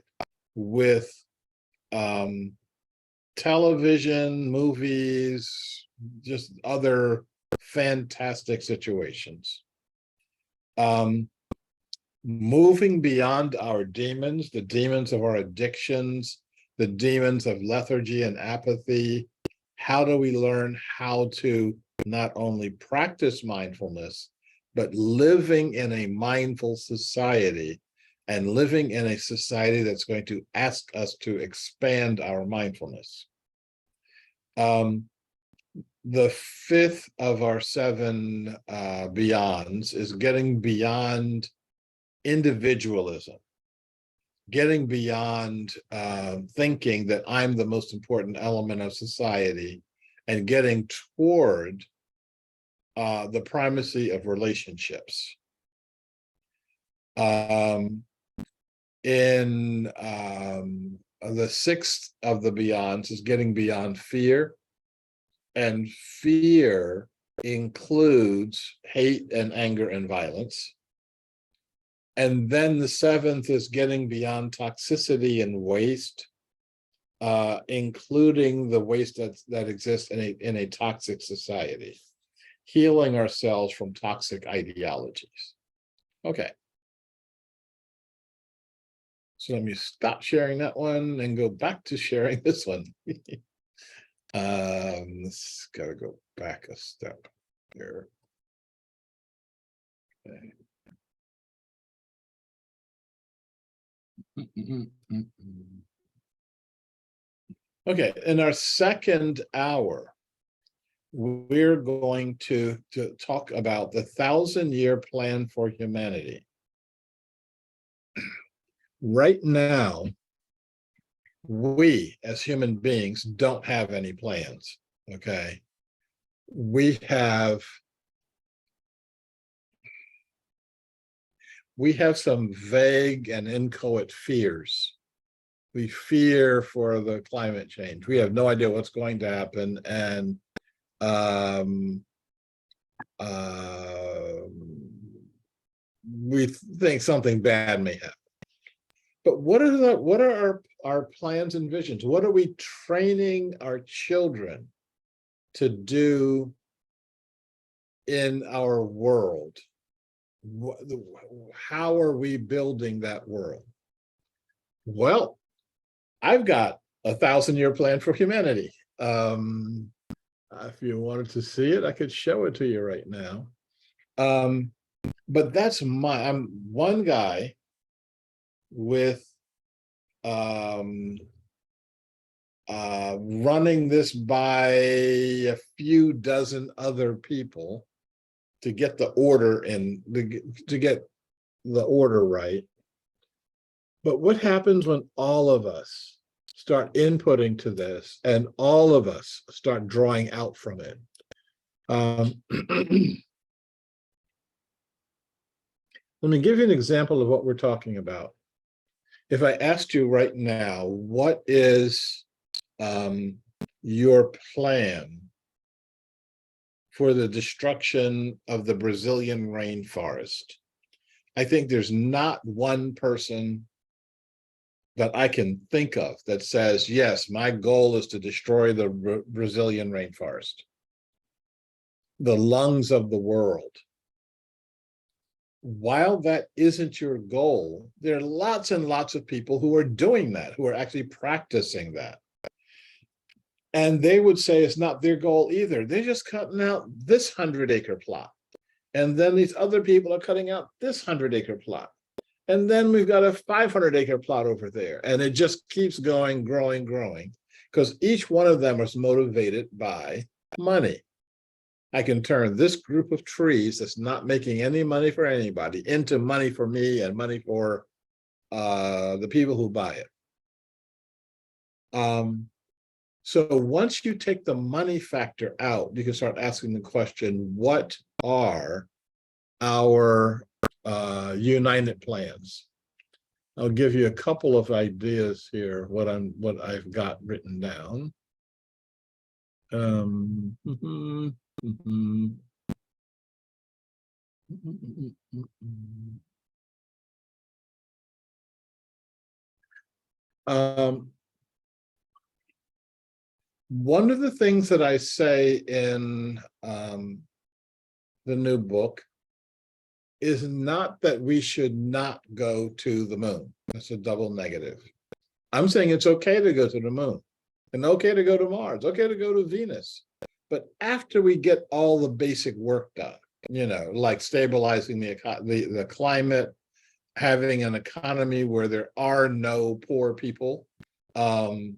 with television, movies, just other fantastic situations? Moving beyond our demons, the demons of our addictions, the demons of lethargy and apathy. How do we learn how to not only practice mindfulness, but living in a mindful society and living in a society that's going to ask us to expand our mindfulness? The fifth of our 7 beyonds is getting beyond individualism, getting beyond thinking that I'm the most important element of society, and getting toward the primacy of relationships. In the 6th of the beyonds is getting beyond fear, and fear includes hate and anger and violence. And then the 7th is getting beyond toxicity and waste, including the waste that exists in a toxic society, healing ourselves from toxic ideologies. Okay. So let me stop sharing that one and go back to sharing this one. Let's gotta go back a step here. Okay. Okay, in our second hour, we're going to talk about the 1,000-year plan for humanity. Right now, we as human beings don't have any plans, okay? We have we have some vague and inchoate fears. We fear for the climate change. We have no idea what's going to happen, and we think something bad may happen. But what are our plans and visions? What are we training our children to do in our world? How are we building that world? Well, I've got a 1,000-year plan for humanity. If you wanted to see it, I could show it to you right now. But that's I'm one guy with running this by a few dozen other people to get the order and to get the order right. But what happens when all of us start inputting to this and all of us start drawing out from it? Let me give you an example of what we're talking about. If I asked you right now, what is your plan for the destruction of the Brazilian rainforest? I think there's not one person that I can think of that says, yes, my goal is to destroy the Brazilian rainforest, the lungs of the world. While that isn't your goal, there are lots and lots of people who are doing that, who are actually practicing that. And they would say it's not their goal either. They're just cutting out this 100-acre plot. And then these other people are cutting out this 100-acre plot. And then we've got a 500-acre plot over there. And it just keeps going, growing, because each one of them is motivated by money. I can turn this group of trees that's not making any money for anybody into money for me and money for the people who buy it. So once you take the money factor out, you can start asking the question, what are our united plans? I'll give you a couple of ideas here, what I've got written down. One of the things that I say in the new book is not that we should not go to the moon. That's a double negative. I'm saying it's okay to go to the moon and okay to go to Mars, okay to go to Venus. But after we get all the basic work done, like stabilizing the climate, having an economy where there are no poor people, in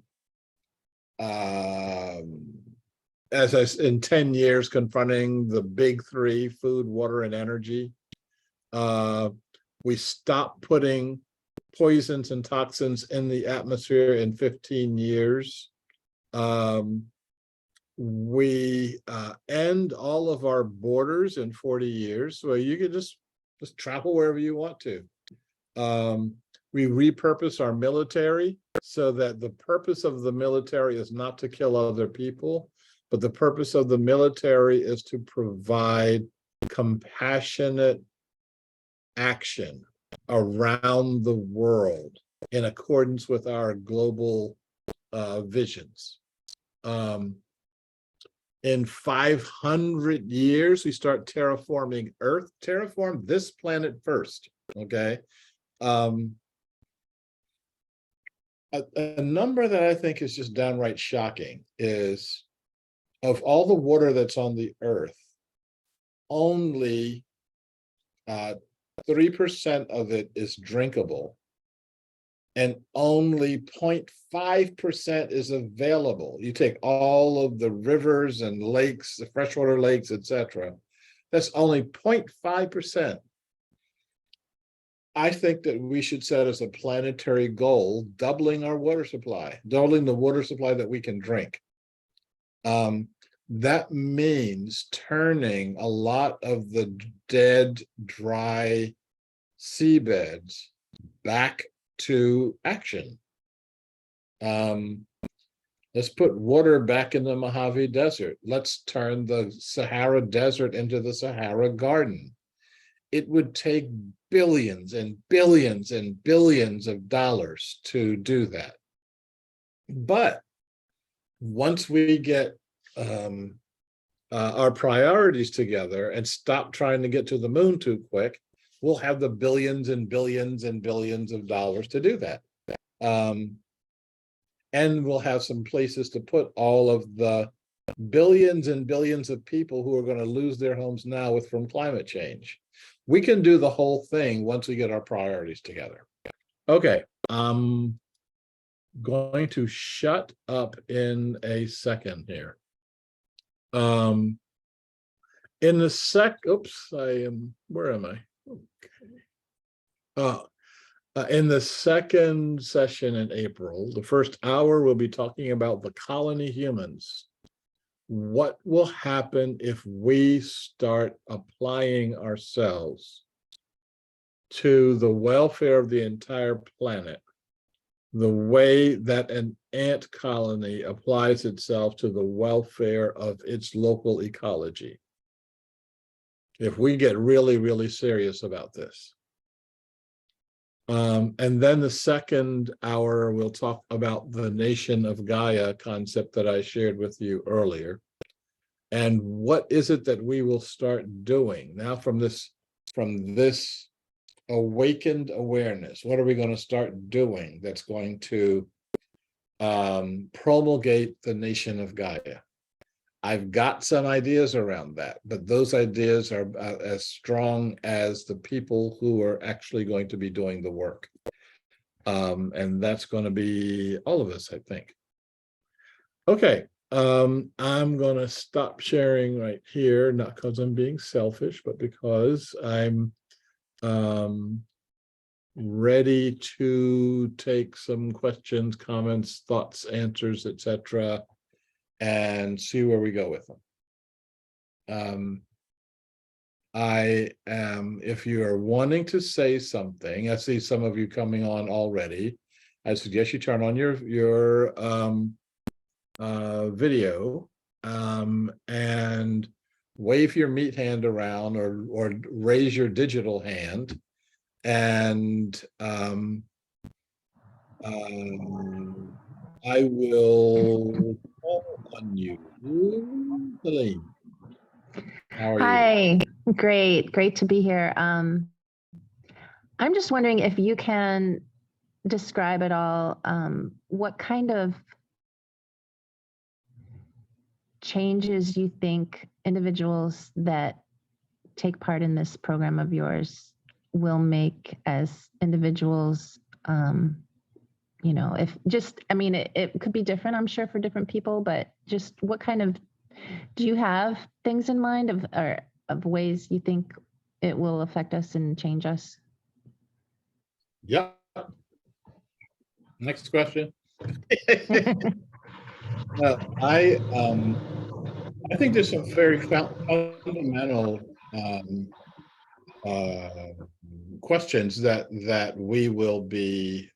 10 years, confronting the big three, food, water, and energy. We stop putting poisons and toxins in the atmosphere in 15 years. We end all of our borders in 40 years, so you can just travel wherever you want to. We repurpose our military so that the purpose of the military is not to kill other people, but the purpose of the military is to provide compassionate action around the world in accordance with our global visions. In 500 years, we start terraforming Earth, terraform this planet first, okay? A number that I think is just downright shocking is, of all the water that's on the Earth, only 3% of it is drinkable, and only 0.5% is available. You take all of the rivers and lakes, the freshwater lakes, etc. That's only 0.5%. I think that we should set as a planetary goal doubling our water supply, doubling the water supply that we can drink. That means turning a lot of the dead, dry seabeds back to action. Let's put water back in the Mojave Desert. Let's turn the Sahara Desert into the Sahara Garden. It would take billions and billions and billions of dollars to do that. But once we get our priorities together and stop trying to get to the moon too quick, we'll have the billions and billions and billions of dollars to do that. And we'll have some places to put all of the billions and billions of people who are going to lose their homes now from climate change. We can do the whole thing once we get our priorities together. Okay, I'm going to shut up in a second here. In the where am I? Okay. In the second session in April, the first hour, we'll be talking about the colony humans. What will happen if we start applying ourselves to the welfare of the entire planet the way that an ant colony applies itself to the welfare of its local ecology? If we get really, really serious about this. And then the second hour, we'll talk about the nation of Gaia concept that I shared with you earlier. And what is it that we will start doing now from this awakened awareness? What are we going to start doing that's going to promulgate the nation of Gaia? I've got some ideas around that, but those ideas are as strong as the people who are actually going to be doing the work. And that's going to be all of us, I think. Okay, I'm going to stop sharing right here, not because I'm being selfish, but because I'm ready to take some questions, comments, thoughts, answers, etc., and see where we go with them. If you are wanting to say something, I see some of you coming on already. I suggest you turn on your video and wave your meat hand around or raise your digital hand, and I will call on you. Helene, how are you? Hi, great to be here. I'm just wondering if you can describe at all what kind of changes you think individuals that take part in this program of yours will make as individuals. You know, it could be different, I'm sure, for different people, but just what kind of, do you have things in mind of ways you think it will affect us and change us? Yeah. Next question. I think there's some very fundamental questions that we will be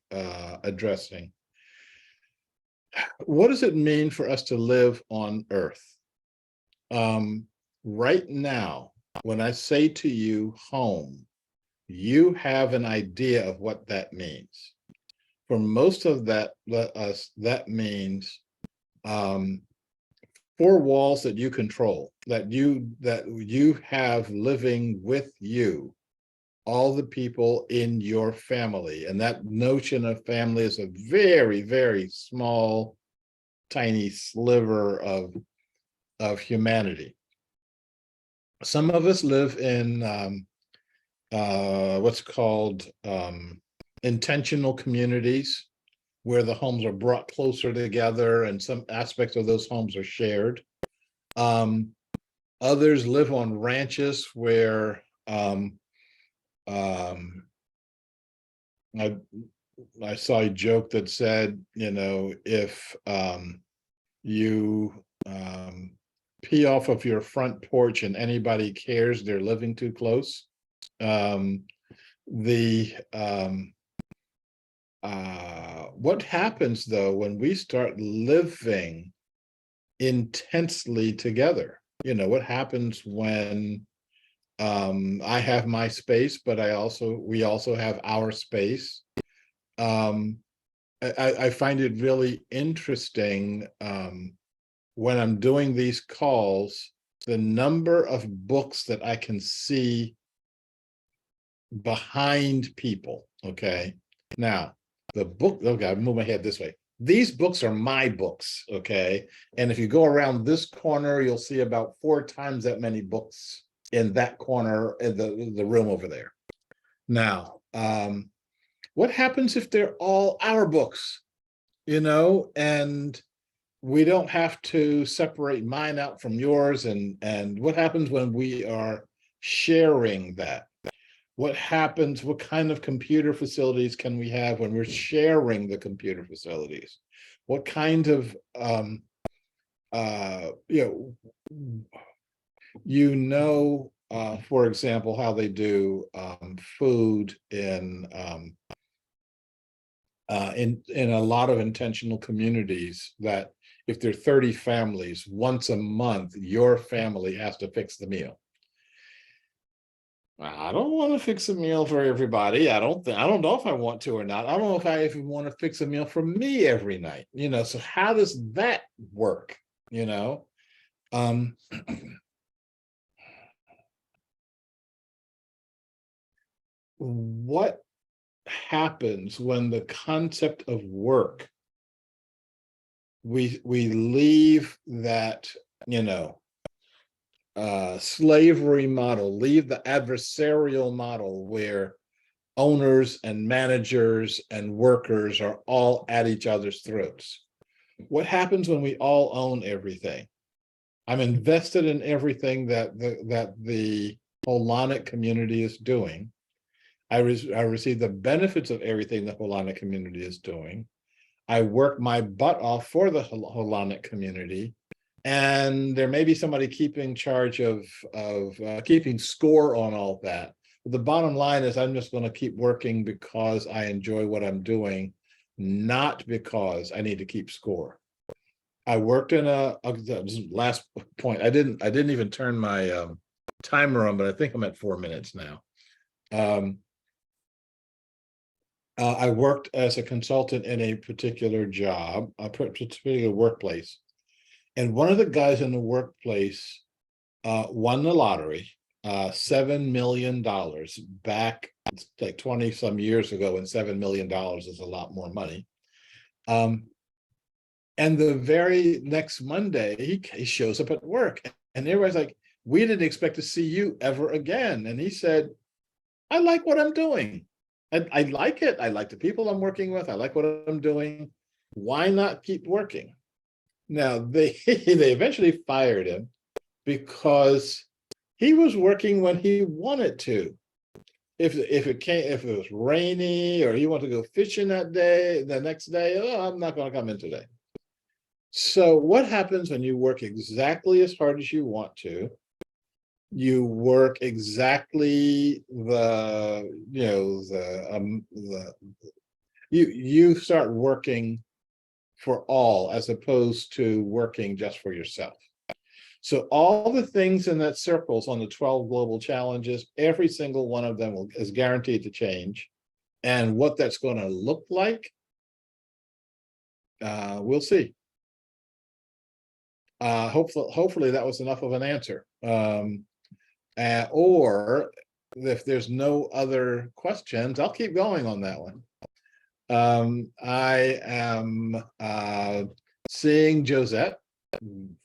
addressing. What does it mean for us to live on Earth? Right now, when I say to you home, you have an idea of what that means. For most of that means 4 walls that you control, that you have living with you, all the people in your family. And that notion of family is a very, very small, tiny sliver of humanity. Some of us live in what's called intentional communities, where the homes are brought closer together and some aspects of those homes are shared. Others live on ranches where I saw a joke that said, you know, if you pee off of your front porch and anybody cares, they're living too close. what happens though when we start living intensely together? You know, what happens when I have my space, but we also have our space. I find it really interesting when I'm doing these calls, the number of books that I can see behind people. Okay. Now, the book, okay, I'll move my head this way. These books are my books. Okay. And if you go around this corner, you'll see about 4 times that many books in that corner in the room over there. Now, what happens if they're all our books, you know, and we don't have to separate mine out from yours? And what happens when we are sharing that? What happens, what kind of computer facilities can we have when we're sharing the computer facilities? What kind of, for example, how they do food in a lot of intentional communities, that if there are 30 families, once a month, your family has to fix the meal. I don't want to fix a meal for everybody. I don't know if I want to or not. I don't know if I even want to fix a meal for me every night, you know. So how does that work, you know? What happens when the concept of work, we leave that, you know, slavery model, leave the adversarial model where owners and managers and workers are all at each other's throats? What happens when we all own everything? I'm invested in everything that the Holonic community is doing. I receive the benefits of everything the Holonic community is doing. I work my butt off for the Holonic community. And there may be somebody keeping charge of keeping score on all that. But the bottom line is I'm just going to keep working because I enjoy what I'm doing, not because I need to keep score. I worked in last point. I didn't even turn my timer on, but I think I'm at 4 minutes now. I worked as a consultant in a particular job, a particular workplace. And one of the guys in the workplace won the lottery, $7 million back like 20 some years ago, and $7 million is a lot more money. And the very next Monday, he shows up at work, and everybody's like, we didn't expect to see you ever again. And he said, I like what I'm doing. I like it. I like the people I'm working with. I like what I'm doing. Why not keep working? Now, they eventually fired him because he was working when he wanted to. If it was rainy or he wanted to go fishing that day, the next day, oh, I'm not going to come in today. So what happens when you work exactly as hard as you want to? You work exactly you start working for all as opposed to working just for yourself. So all the things in that circles on the 12 global challenges, every single one of them is guaranteed to change. And what that's going to look like, we'll see. Hopefully that was enough of an answer. Or if there's no other questions, I'll keep going on that one. I am seeing Josette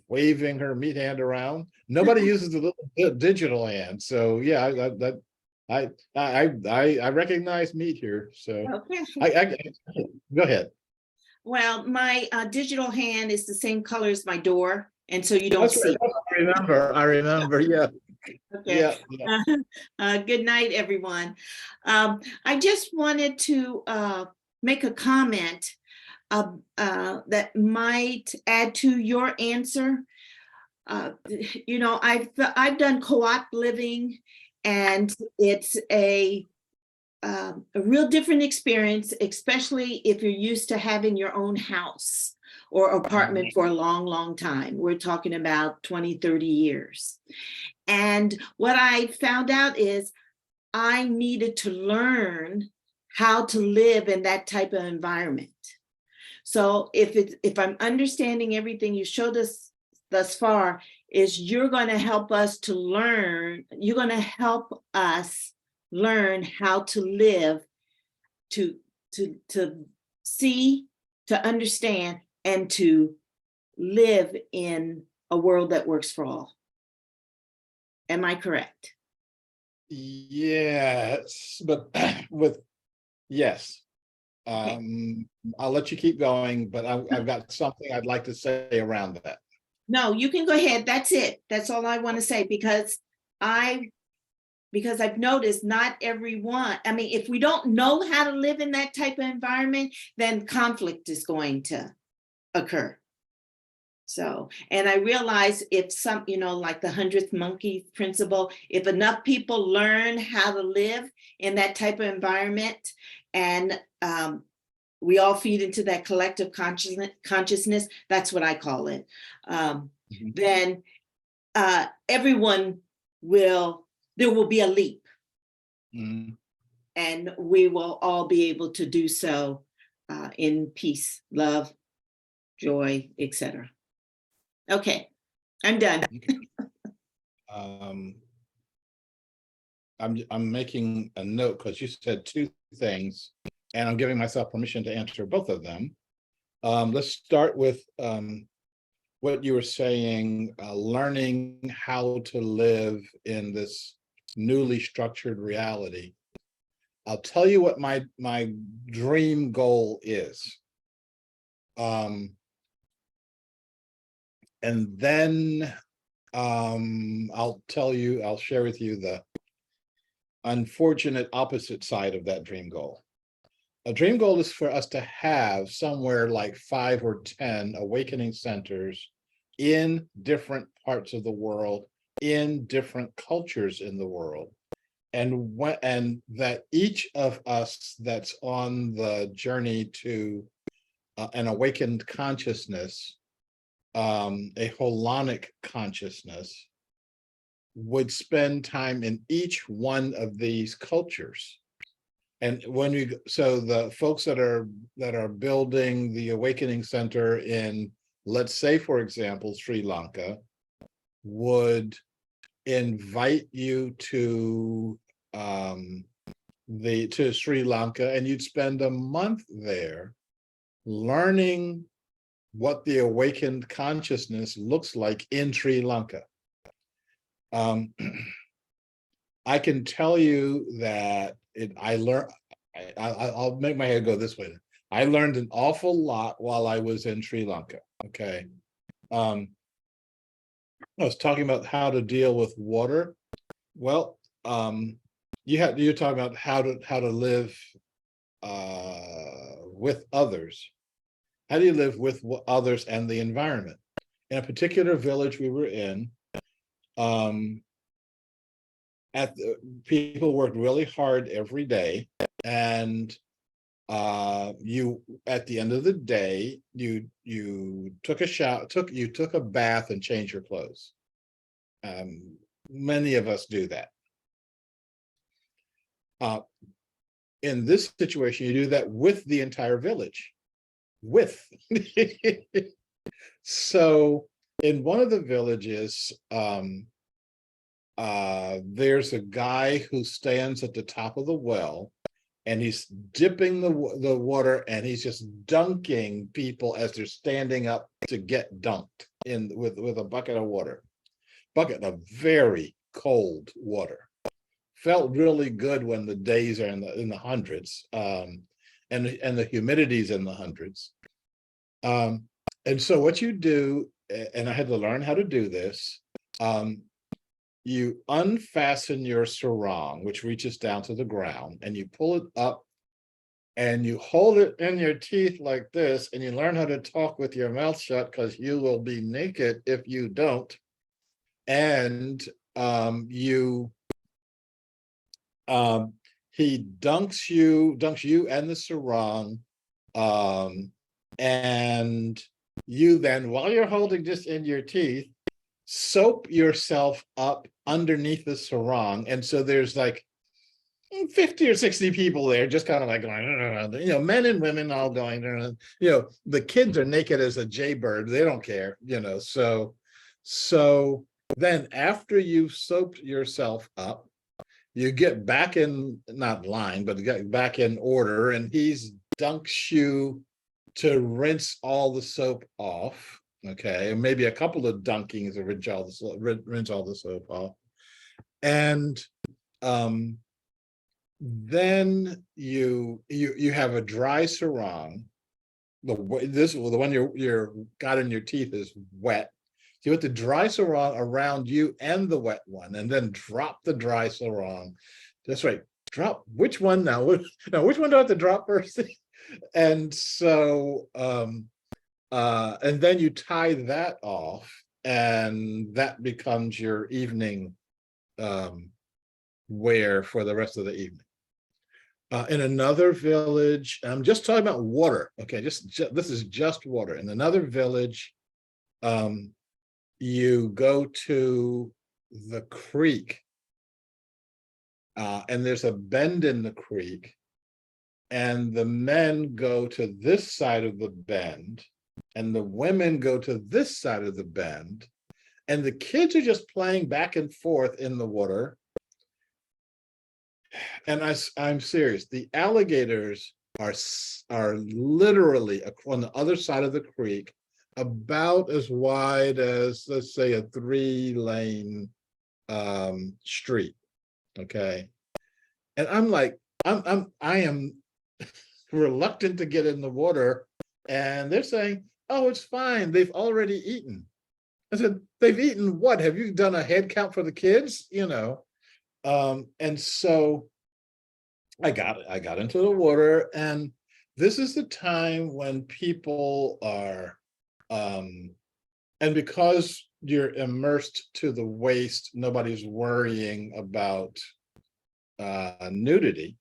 waving her meat hand around. Nobody uses the little digital hand, so yeah, I recognize meat here. So okay. Go ahead. Well, my digital hand is the same color as my door, and so you don't That's see. right. I remember. Yeah. Okay. Yeah. Good night, everyone. I just wanted to make a comment that might add to your answer. You know, I've done co-op living, and it's a a real different experience, especially if you're used to having your own house or apartment for a long, long time. We're talking about 20, 30 years. And what I found out is I needed to learn how to live in that type of environment. So if I'm understanding everything you showed us thus far, is you're going to help us to learn, you're going to help us learn how to live, to see, to understand, and to live in a world that works for all. Am I correct? Yes, but with yes. I'll let you keep going, but I've got something I'd like to say around that. No, you can go ahead. That's it. That's all I want to say, because I've noticed not everyone, I mean, if we don't know how to live in that type of environment, then conflict is going to occur. So, and I realize if some, like the 100th monkey principle, if enough people learn how to live in that type of environment, and we all feed into that collective consciousness, that's what I call it, then everyone there will be a leap. And we will all be able to do so in peace, love, joy, etc. Okay, I'm done. I'm making a note because you said two things, and I'm giving myself permission to answer both of them. Let's start with what you were saying, learning how to live in this newly structured reality. I'll tell you what my dream goal is. And then I'll share with you the unfortunate opposite side of that dream goal. A dream goal is for us to have somewhere like 5 or 10 awakening centers in different parts of the world, in different cultures in the world. And that each of us that's on the journey to an awakened consciousness, a holonic consciousness, would spend time in each one of these cultures. And so the folks that are building the Awakening Center in, let's say, for example, Sri Lanka, would invite you to Sri Lanka, and you'd spend a month there learning what the awakened consciousness looks like in Sri Lanka. I can tell you that I'll make my head go this way. I learned an awful lot while I was in Sri Lanka. Okay. I was talking about how to deal with water. Well, you're talking about how to live with others. How do you live with others and the environment? In a particular village we were in, people worked really hard every day, and you at the end of the day you took a shower, you took a bath and changed your clothes. Many of us do that. In this situation, you do that with the entire village. So in one of the villages, there's a guy who stands at the top of the well, and he's dipping the water, and he's just dunking people as they're standing up to get dunked in with a bucket of water, bucket of very cold water. Felt really good when the days are in the hundreds, and the humidity's in the hundreds. And so what you do, and I had to learn how to do this, you unfasten your sarong, which reaches down to the ground, and you pull it up, and you hold it in your teeth like this, and you learn how to talk with your mouth shut, because you will be naked if you don't. And he dunks you and the sarong, and you then, while you're holding this in your teeth, soap yourself up underneath the sarong. And so there's like 50 or 60 people there, just kind of like going, men and women all going, the kids are naked as a jaybird. They don't care, So then after you've soaped yourself up, you get back in, not line, but get back in order, and he's dunks you to rinse all the soap off. Okay, and maybe a couple of dunkings to rinse all the soap off. And then you have a dry sarong. The one you're got in your teeth is wet. So you put the dry sarong around you and the wet one, and then drop the dry sarong. That's right. Drop which one now? Which one do I have to drop first? And so and then you tie that off, and that becomes your evening wear for the rest of the evening. In another village, I'm just talking about water. Okay, this is just water. In another village, you go to the creek, and there's a bend in the creek, and the men go to this side of the bend, and the women go to this side of the bend, and the kids are just playing back and forth in the water. And I'm serious. The alligators are literally on the other side of the creek, about as wide as, let's say, a 3-lane street. Okay, and I'm like, I am reluctant to get in the water, and they're saying, "Oh, it's fine. They've already eaten." I said, "They've eaten what? Have you done a head count for the kids?" And so I got into the water, and this is the time when people are, and because you're immersed to the waist, nobody's worrying about nudity,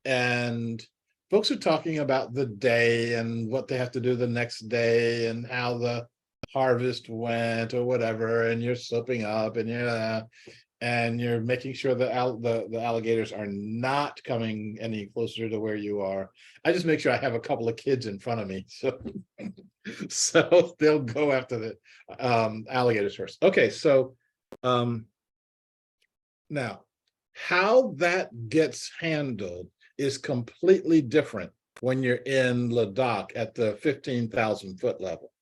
and folks are talking about the day and what they have to do the next day and how the harvest went or whatever, and you're slipping up, and you're making sure that the alligators are not coming any closer to where you are. I just make sure I have a couple of kids in front of me, so they'll go after the alligators first. Okay, so now how that gets handled is completely different when you're in Ladakh at the 15,000 foot level.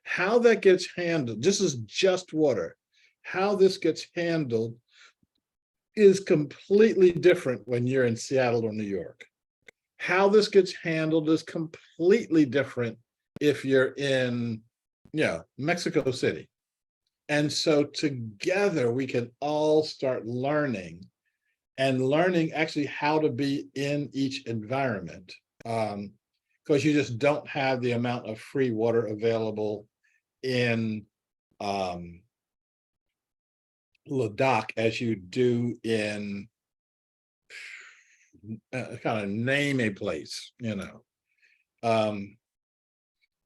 How that gets handled, this is just water. How this gets handled is completely different when you're in Seattle or New York. How this gets handled is completely different if you're in, Mexico City. And so together we can all start learning actually how to be in each environment, because you just don't have the amount of free water available in Ladakh as you do in kind of name a place,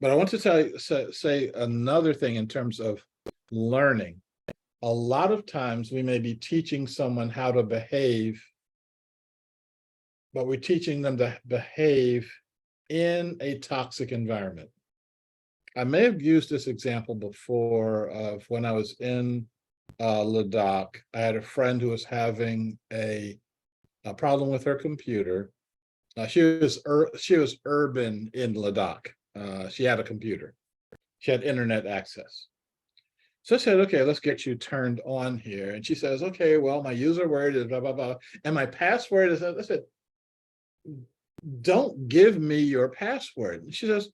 but I want to say another thing in terms of learning. A lot of times we may be teaching someone how to behave, but we're teaching them to behave in a toxic environment. I may have used this example before of when I was in Ladakh. I had a friend who was having a problem with her computer. She was urban in Ladakh. She had a computer. She had internet access. So I said, "Okay, let's get you turned on here." And she says, "Okay, well, my user word is blah, blah, blah. And my password is," I said, "Don't give me your password." And she says,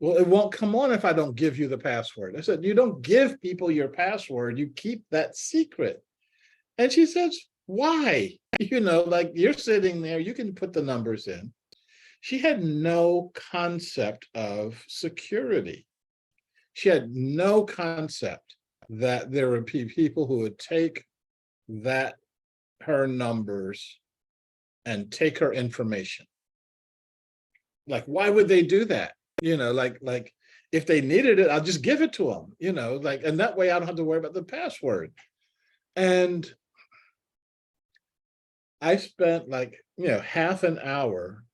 "Well, it won't come on if I don't give you the password." I said, "You don't give people your password, you keep that secret." And she says, "Why? Like you're sitting there, you can put the numbers in." She had no concept of security. She had no concept that there would be people who would take her numbers and take her information. Like, why would they do that? You know, like if they needed it, I'll just give it to them, you know, like, and that way I don't have to worry about the password. And I spent like, you know, half an hour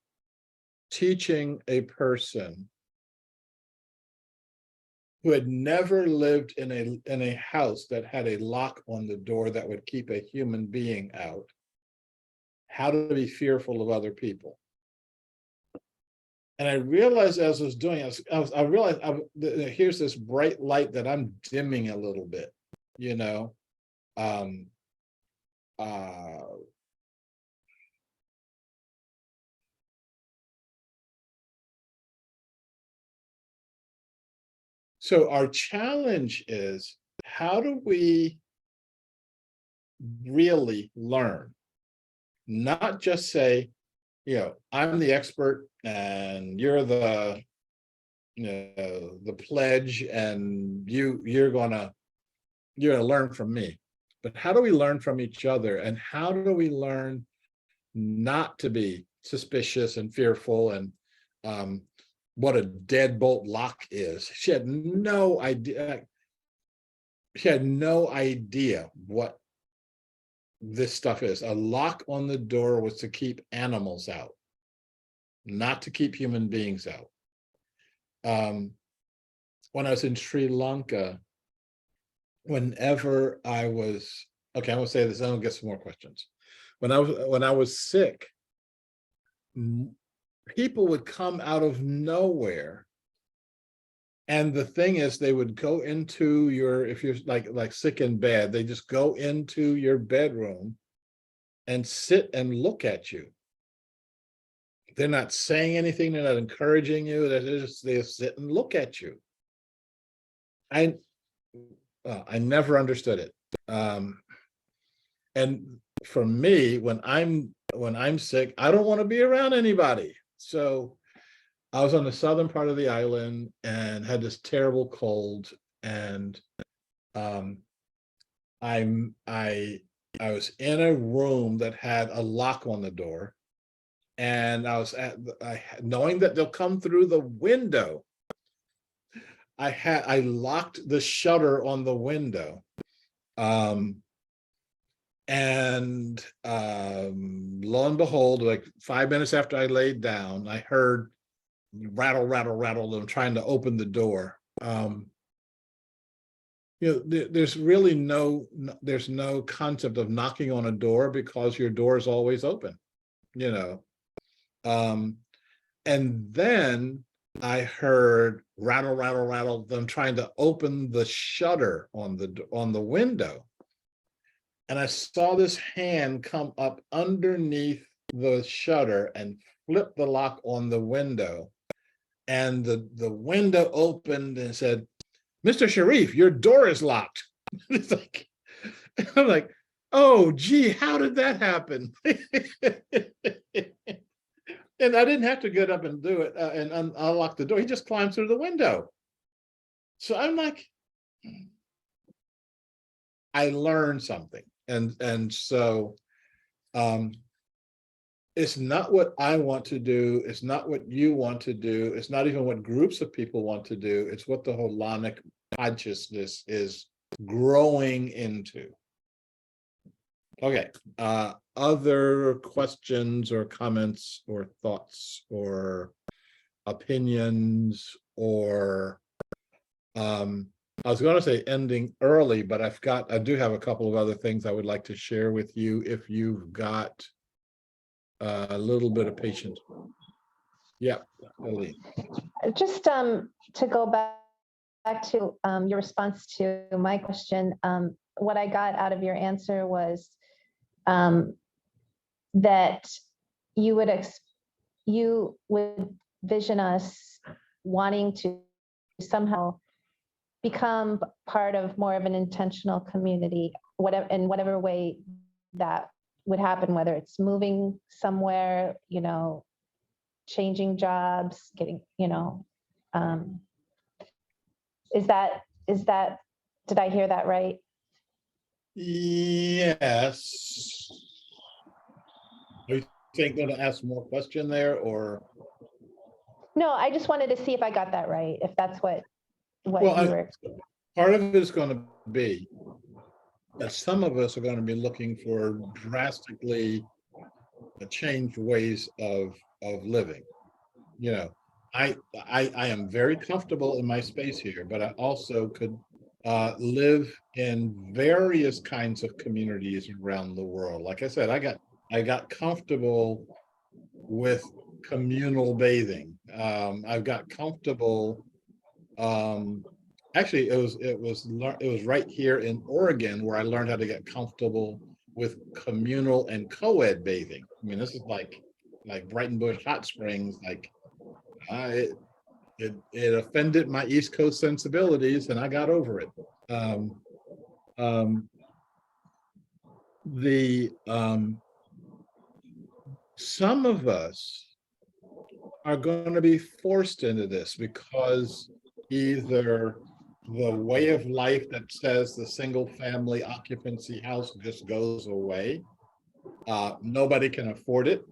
teaching a person who had never lived in a house that had a lock on the door that would keep a human being out, how to be fearful of other people. And I realized as I was doing it, I realized here's this bright light that I'm dimming a little bit, you know. So our challenge is, how do we really learn? Not just say, you know, I'm the expert and you're the, you know, the pledge, and you're gonna learn from me. But how do we learn from each other? And how do we learn not to be suspicious and fearful, and what a deadbolt lock is? She had no idea. She had no idea what this stuff is. A lock on the door was to keep animals out, not to keep human beings out. When I was in Sri Lanka, whenever I was, okay, I'm gonna say this, and I'll get some more questions. When I was sick, people would come out of nowhere. And the thing is, they would go into your, if you're like sick in bed, they just go into your bedroom and sit and look at you. They're not saying anything, they're not encouraging you, they sit and look at you. I never understood it. And for me, when I'm sick, I don't want to be around anybody. So I was on the southern part of the island and had this terrible cold, and I was in a room that had a lock on the door, and knowing that they'll come through the window, I locked the shutter on the window. And lo and behold, like 5 minutes after I laid down, I heard rattle, rattle, rattle, them trying to open the door. You know, there's really there's no concept of knocking on a door, because your door is always open, you know. And then I heard rattle, rattle, rattle, them trying to open the shutter on the window. And I saw this hand come up underneath the shutter and flip the lock on the window. And the window opened and said, "Mr. Sharif, your door is locked." It's like, I'm like, oh, gee, how did that happen? And I didn't have to get up and do it and unlock the door. He just climbed through the window. So I'm like, I learned something. And so it's not what I want to do. It's not what you want to do. It's not even what groups of people want to do. It's what the holonic consciousness is growing into. Okay. Other questions or comments or thoughts or opinions, or I was going to say ending early, but I do have a couple of other things I would like to share with you if you've got a little bit of patience. Yeah, Ellie. Just to go back to your response to my question, what I got out of your answer was that you would vision us wanting to somehow become part of more of an intentional community, in whatever way that would happen, whether it's moving somewhere, you know, changing jobs, getting, you know, is that, did I hear that right? Yes. think going to ask more question there, or? No, I just wanted to see if I got that right, if that's what Well, you were. part of it is going to be that some of us are going to be looking for drastically changed ways of living. You know, I am very comfortable in my space here, but I also could live in various kinds of communities around the world. Like I said, I got comfortable with communal bathing. I've got comfortable. Actually, it was right here in Oregon where I learned how to get comfortable with communal and co-ed bathing. I mean, this is like Brighton Bush Hot Springs. Like, it offended my East Coast sensibilities, and I got over it. Some of us are going to be forced into this because either the way of life that says the single family occupancy house just goes away. Nobody can afford it.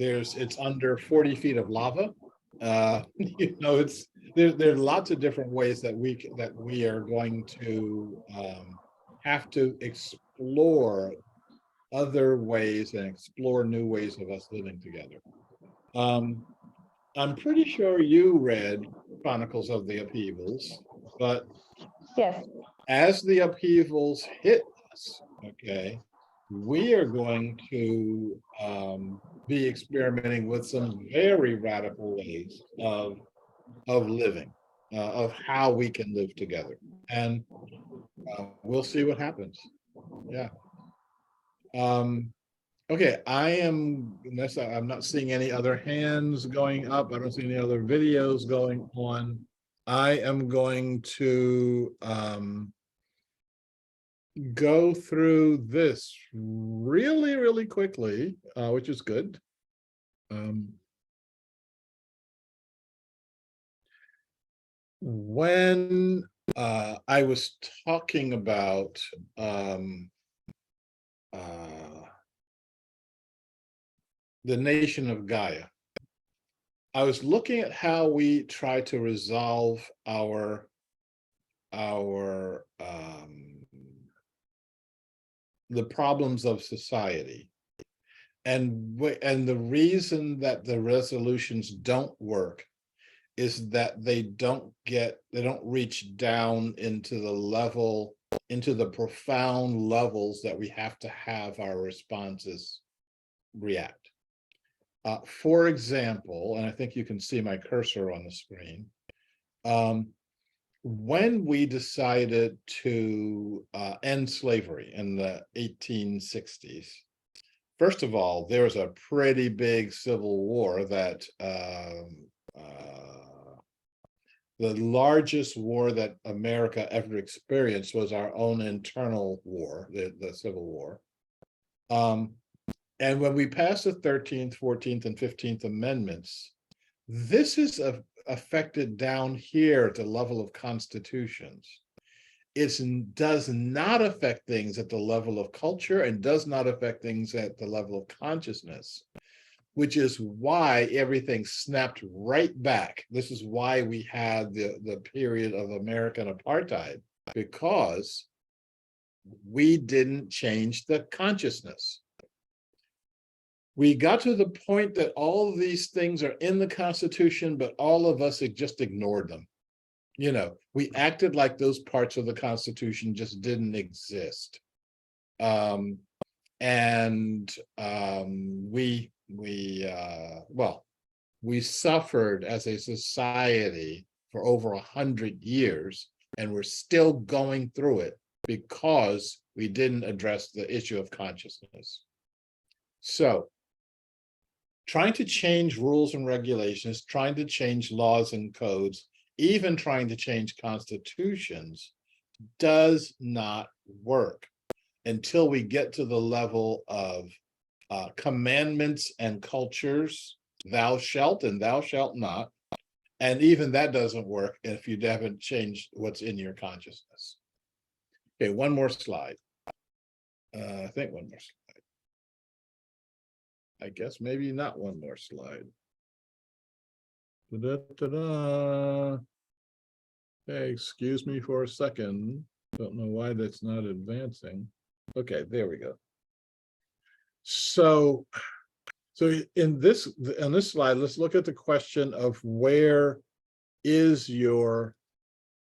It's under 40 feet of lava. You know, there are lots of different ways that we are going to have to explore other ways and explore new ways of us living together. I'm pretty sure you read Chronicles of the Upheavals, but Yes. as the upheavals hit us, okay, we are going to be experimenting with some very radical ways of living, of how we can live together, and we'll see what happens. Yeah. Okay, I'm not seeing any other hands going up. I don't see any other videos going on. I am going to go through this really, really quickly, which is good. When I was talking about the nation of Gaia, I was looking at how we try to resolve our the problems of society, and the reason that the resolutions don't work is that they don't reach down into the profound levels that we have to have our responses react. For example, and I think you can see my cursor on the screen, when we decided to end slavery in the 1860s, first of all, there was a pretty big civil war that the largest war that America ever experienced was our own internal war, the Civil War. And when we passed the 13th, 14th, and 15th Amendments, this is affected down here at the level of constitutions. It does not affect things at the level of culture and does not affect things at the level of consciousness, which is why everything snapped right back. This is why we had the period of American apartheid, because we didn't change the consciousness. We got to the point that all of these things are in the Constitution, but all of us had just ignored them. You know, we acted like those parts of the Constitution just didn't exist. We suffered as a society for over 100 years, and we're still going through it because we didn't address the issue of consciousness. So, trying to change rules and regulations, trying to change laws and codes, even trying to change constitutions does not work until we get to the level of commandments and cultures, thou shalt and thou shalt not. And even that doesn't work if you haven't changed what's in your consciousness. Okay, one more slide. I think one more slide. I guess maybe not one more slide. Da-da-da-da. Hey, excuse me for a second. Don't know why that's not advancing. Okay, there we go. So in this slide, let's look at the question of where is your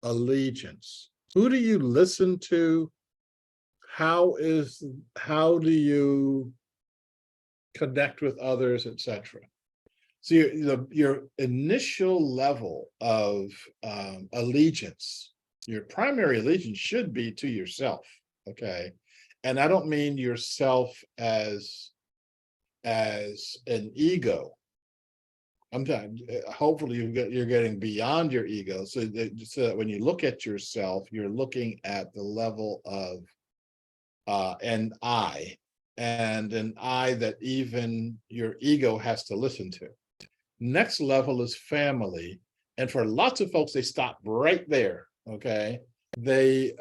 allegiance? Who do you listen to? How do you connect with others, etc.? So your initial level of allegiance, your primary allegiance should be to yourself, okay? And I don't mean yourself as an ego. Hopefully you're getting beyond your ego, so that when you look at yourself, you're looking at the level of an I, and an I that even your ego has to listen to. Next level is family. And for lots of folks, they stop right there, okay? They,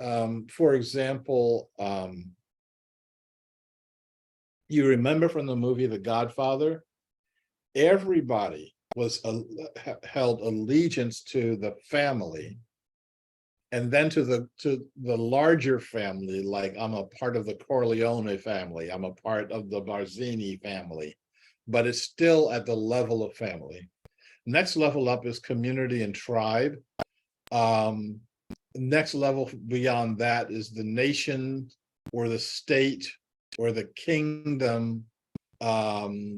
for example, you remember from the movie The Godfather, everybody was held allegiance to the family, and then to the larger family, like I'm a part of the Corleone family, I'm a part of the Barzini family, but it's still at the level of family. Next level up is community and tribe. Next level beyond that is the nation or the state or the kingdom,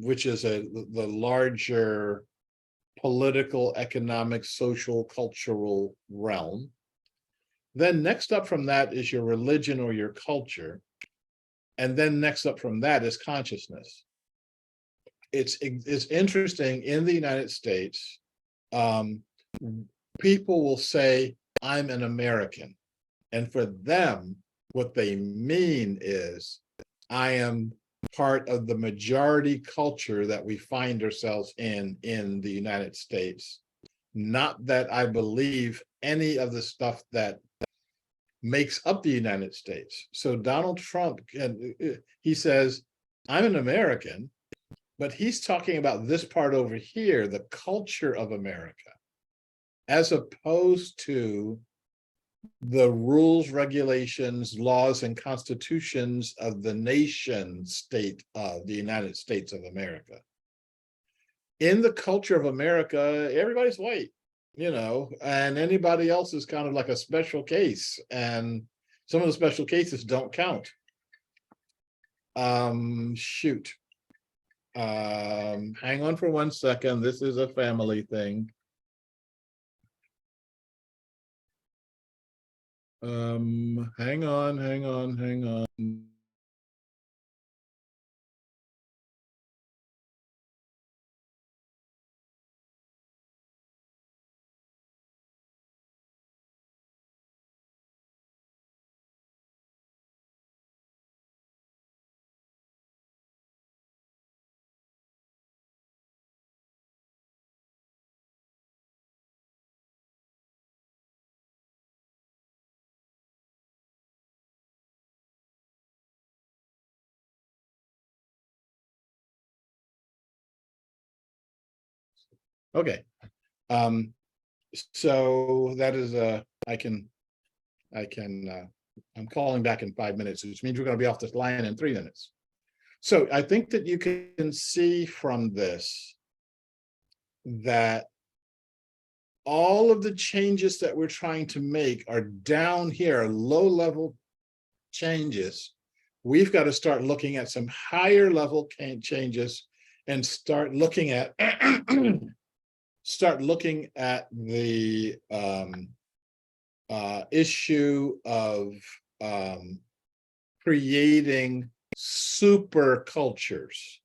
which is the larger political, economic, social, cultural realm. Then next up from that is your religion or your culture. And then next up from that is consciousness. It's interesting, in the United States, people will say, I'm an American. And for them, what they mean is, I am part of the majority culture that we find ourselves in the United States. Not that I believe any of the stuff that makes up the United States. So Donald Trump, he says, I'm an American, but he's talking about this part over here, the culture of America, as opposed to the rules, regulations, laws, and constitutions of the nation state of the United States of America. In the culture of America, everybody's white, you know, and anybody else is kind of like a special case, and some of the special cases don't count. Shoot. Hang on for 1 second. This is a family thing. Hang on. Okay. So that is I'm calling back in 5 minutes, which means we're going to be off this line in 3 minutes. So I think that you can see from this that all of the changes that we're trying to make are down here, low-level changes. We've got to start looking at some higher level changes and start looking at the issue of creating super cultures,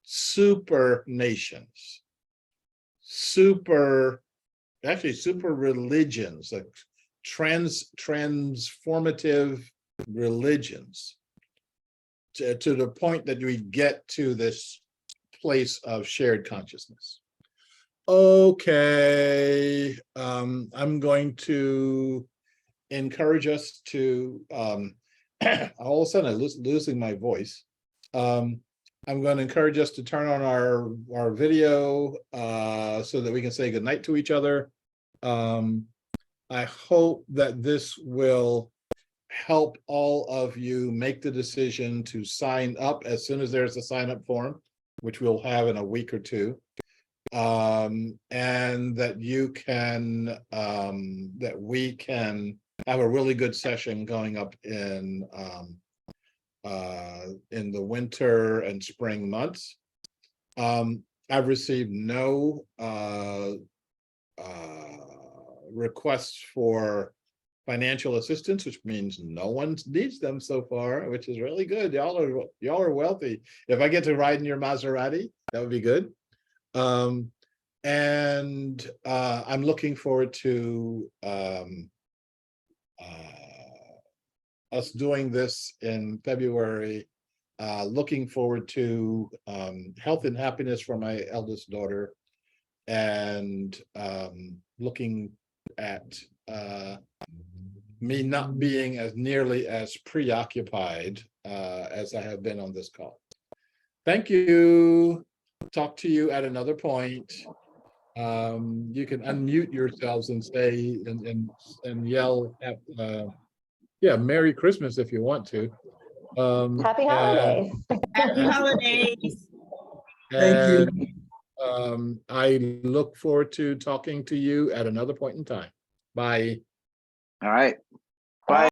super nations, super religions, like transformative religions, to the point that we get to this place of shared consciousness. Okay, I'm going to encourage us to all of a sudden I'm losing my voice. I'm going to encourage us to turn on our video so that we can say goodnight to each other. I hope that this will help all of you make the decision to sign up as soon as there's a sign up form, which we'll have in a week or two. And that you can, that we can have a really good session going up in the winter and spring months. I've received no requests for financial assistance, which means no one needs them so far, which is really good. Y'all are wealthy. If I get to ride in your Maserati, that would be good. And I'm looking forward to us doing this in February. Looking forward to health and happiness for my eldest daughter, and looking at me not being as nearly as preoccupied as I have been on this call. Thank you. Talk to you at another point. You can unmute yourselves and say and yell at yeah, Merry Christmas if you want to. Happy holidays. Happy holidays. Thank you. I look forward to talking to you at another point in time. Bye. All right.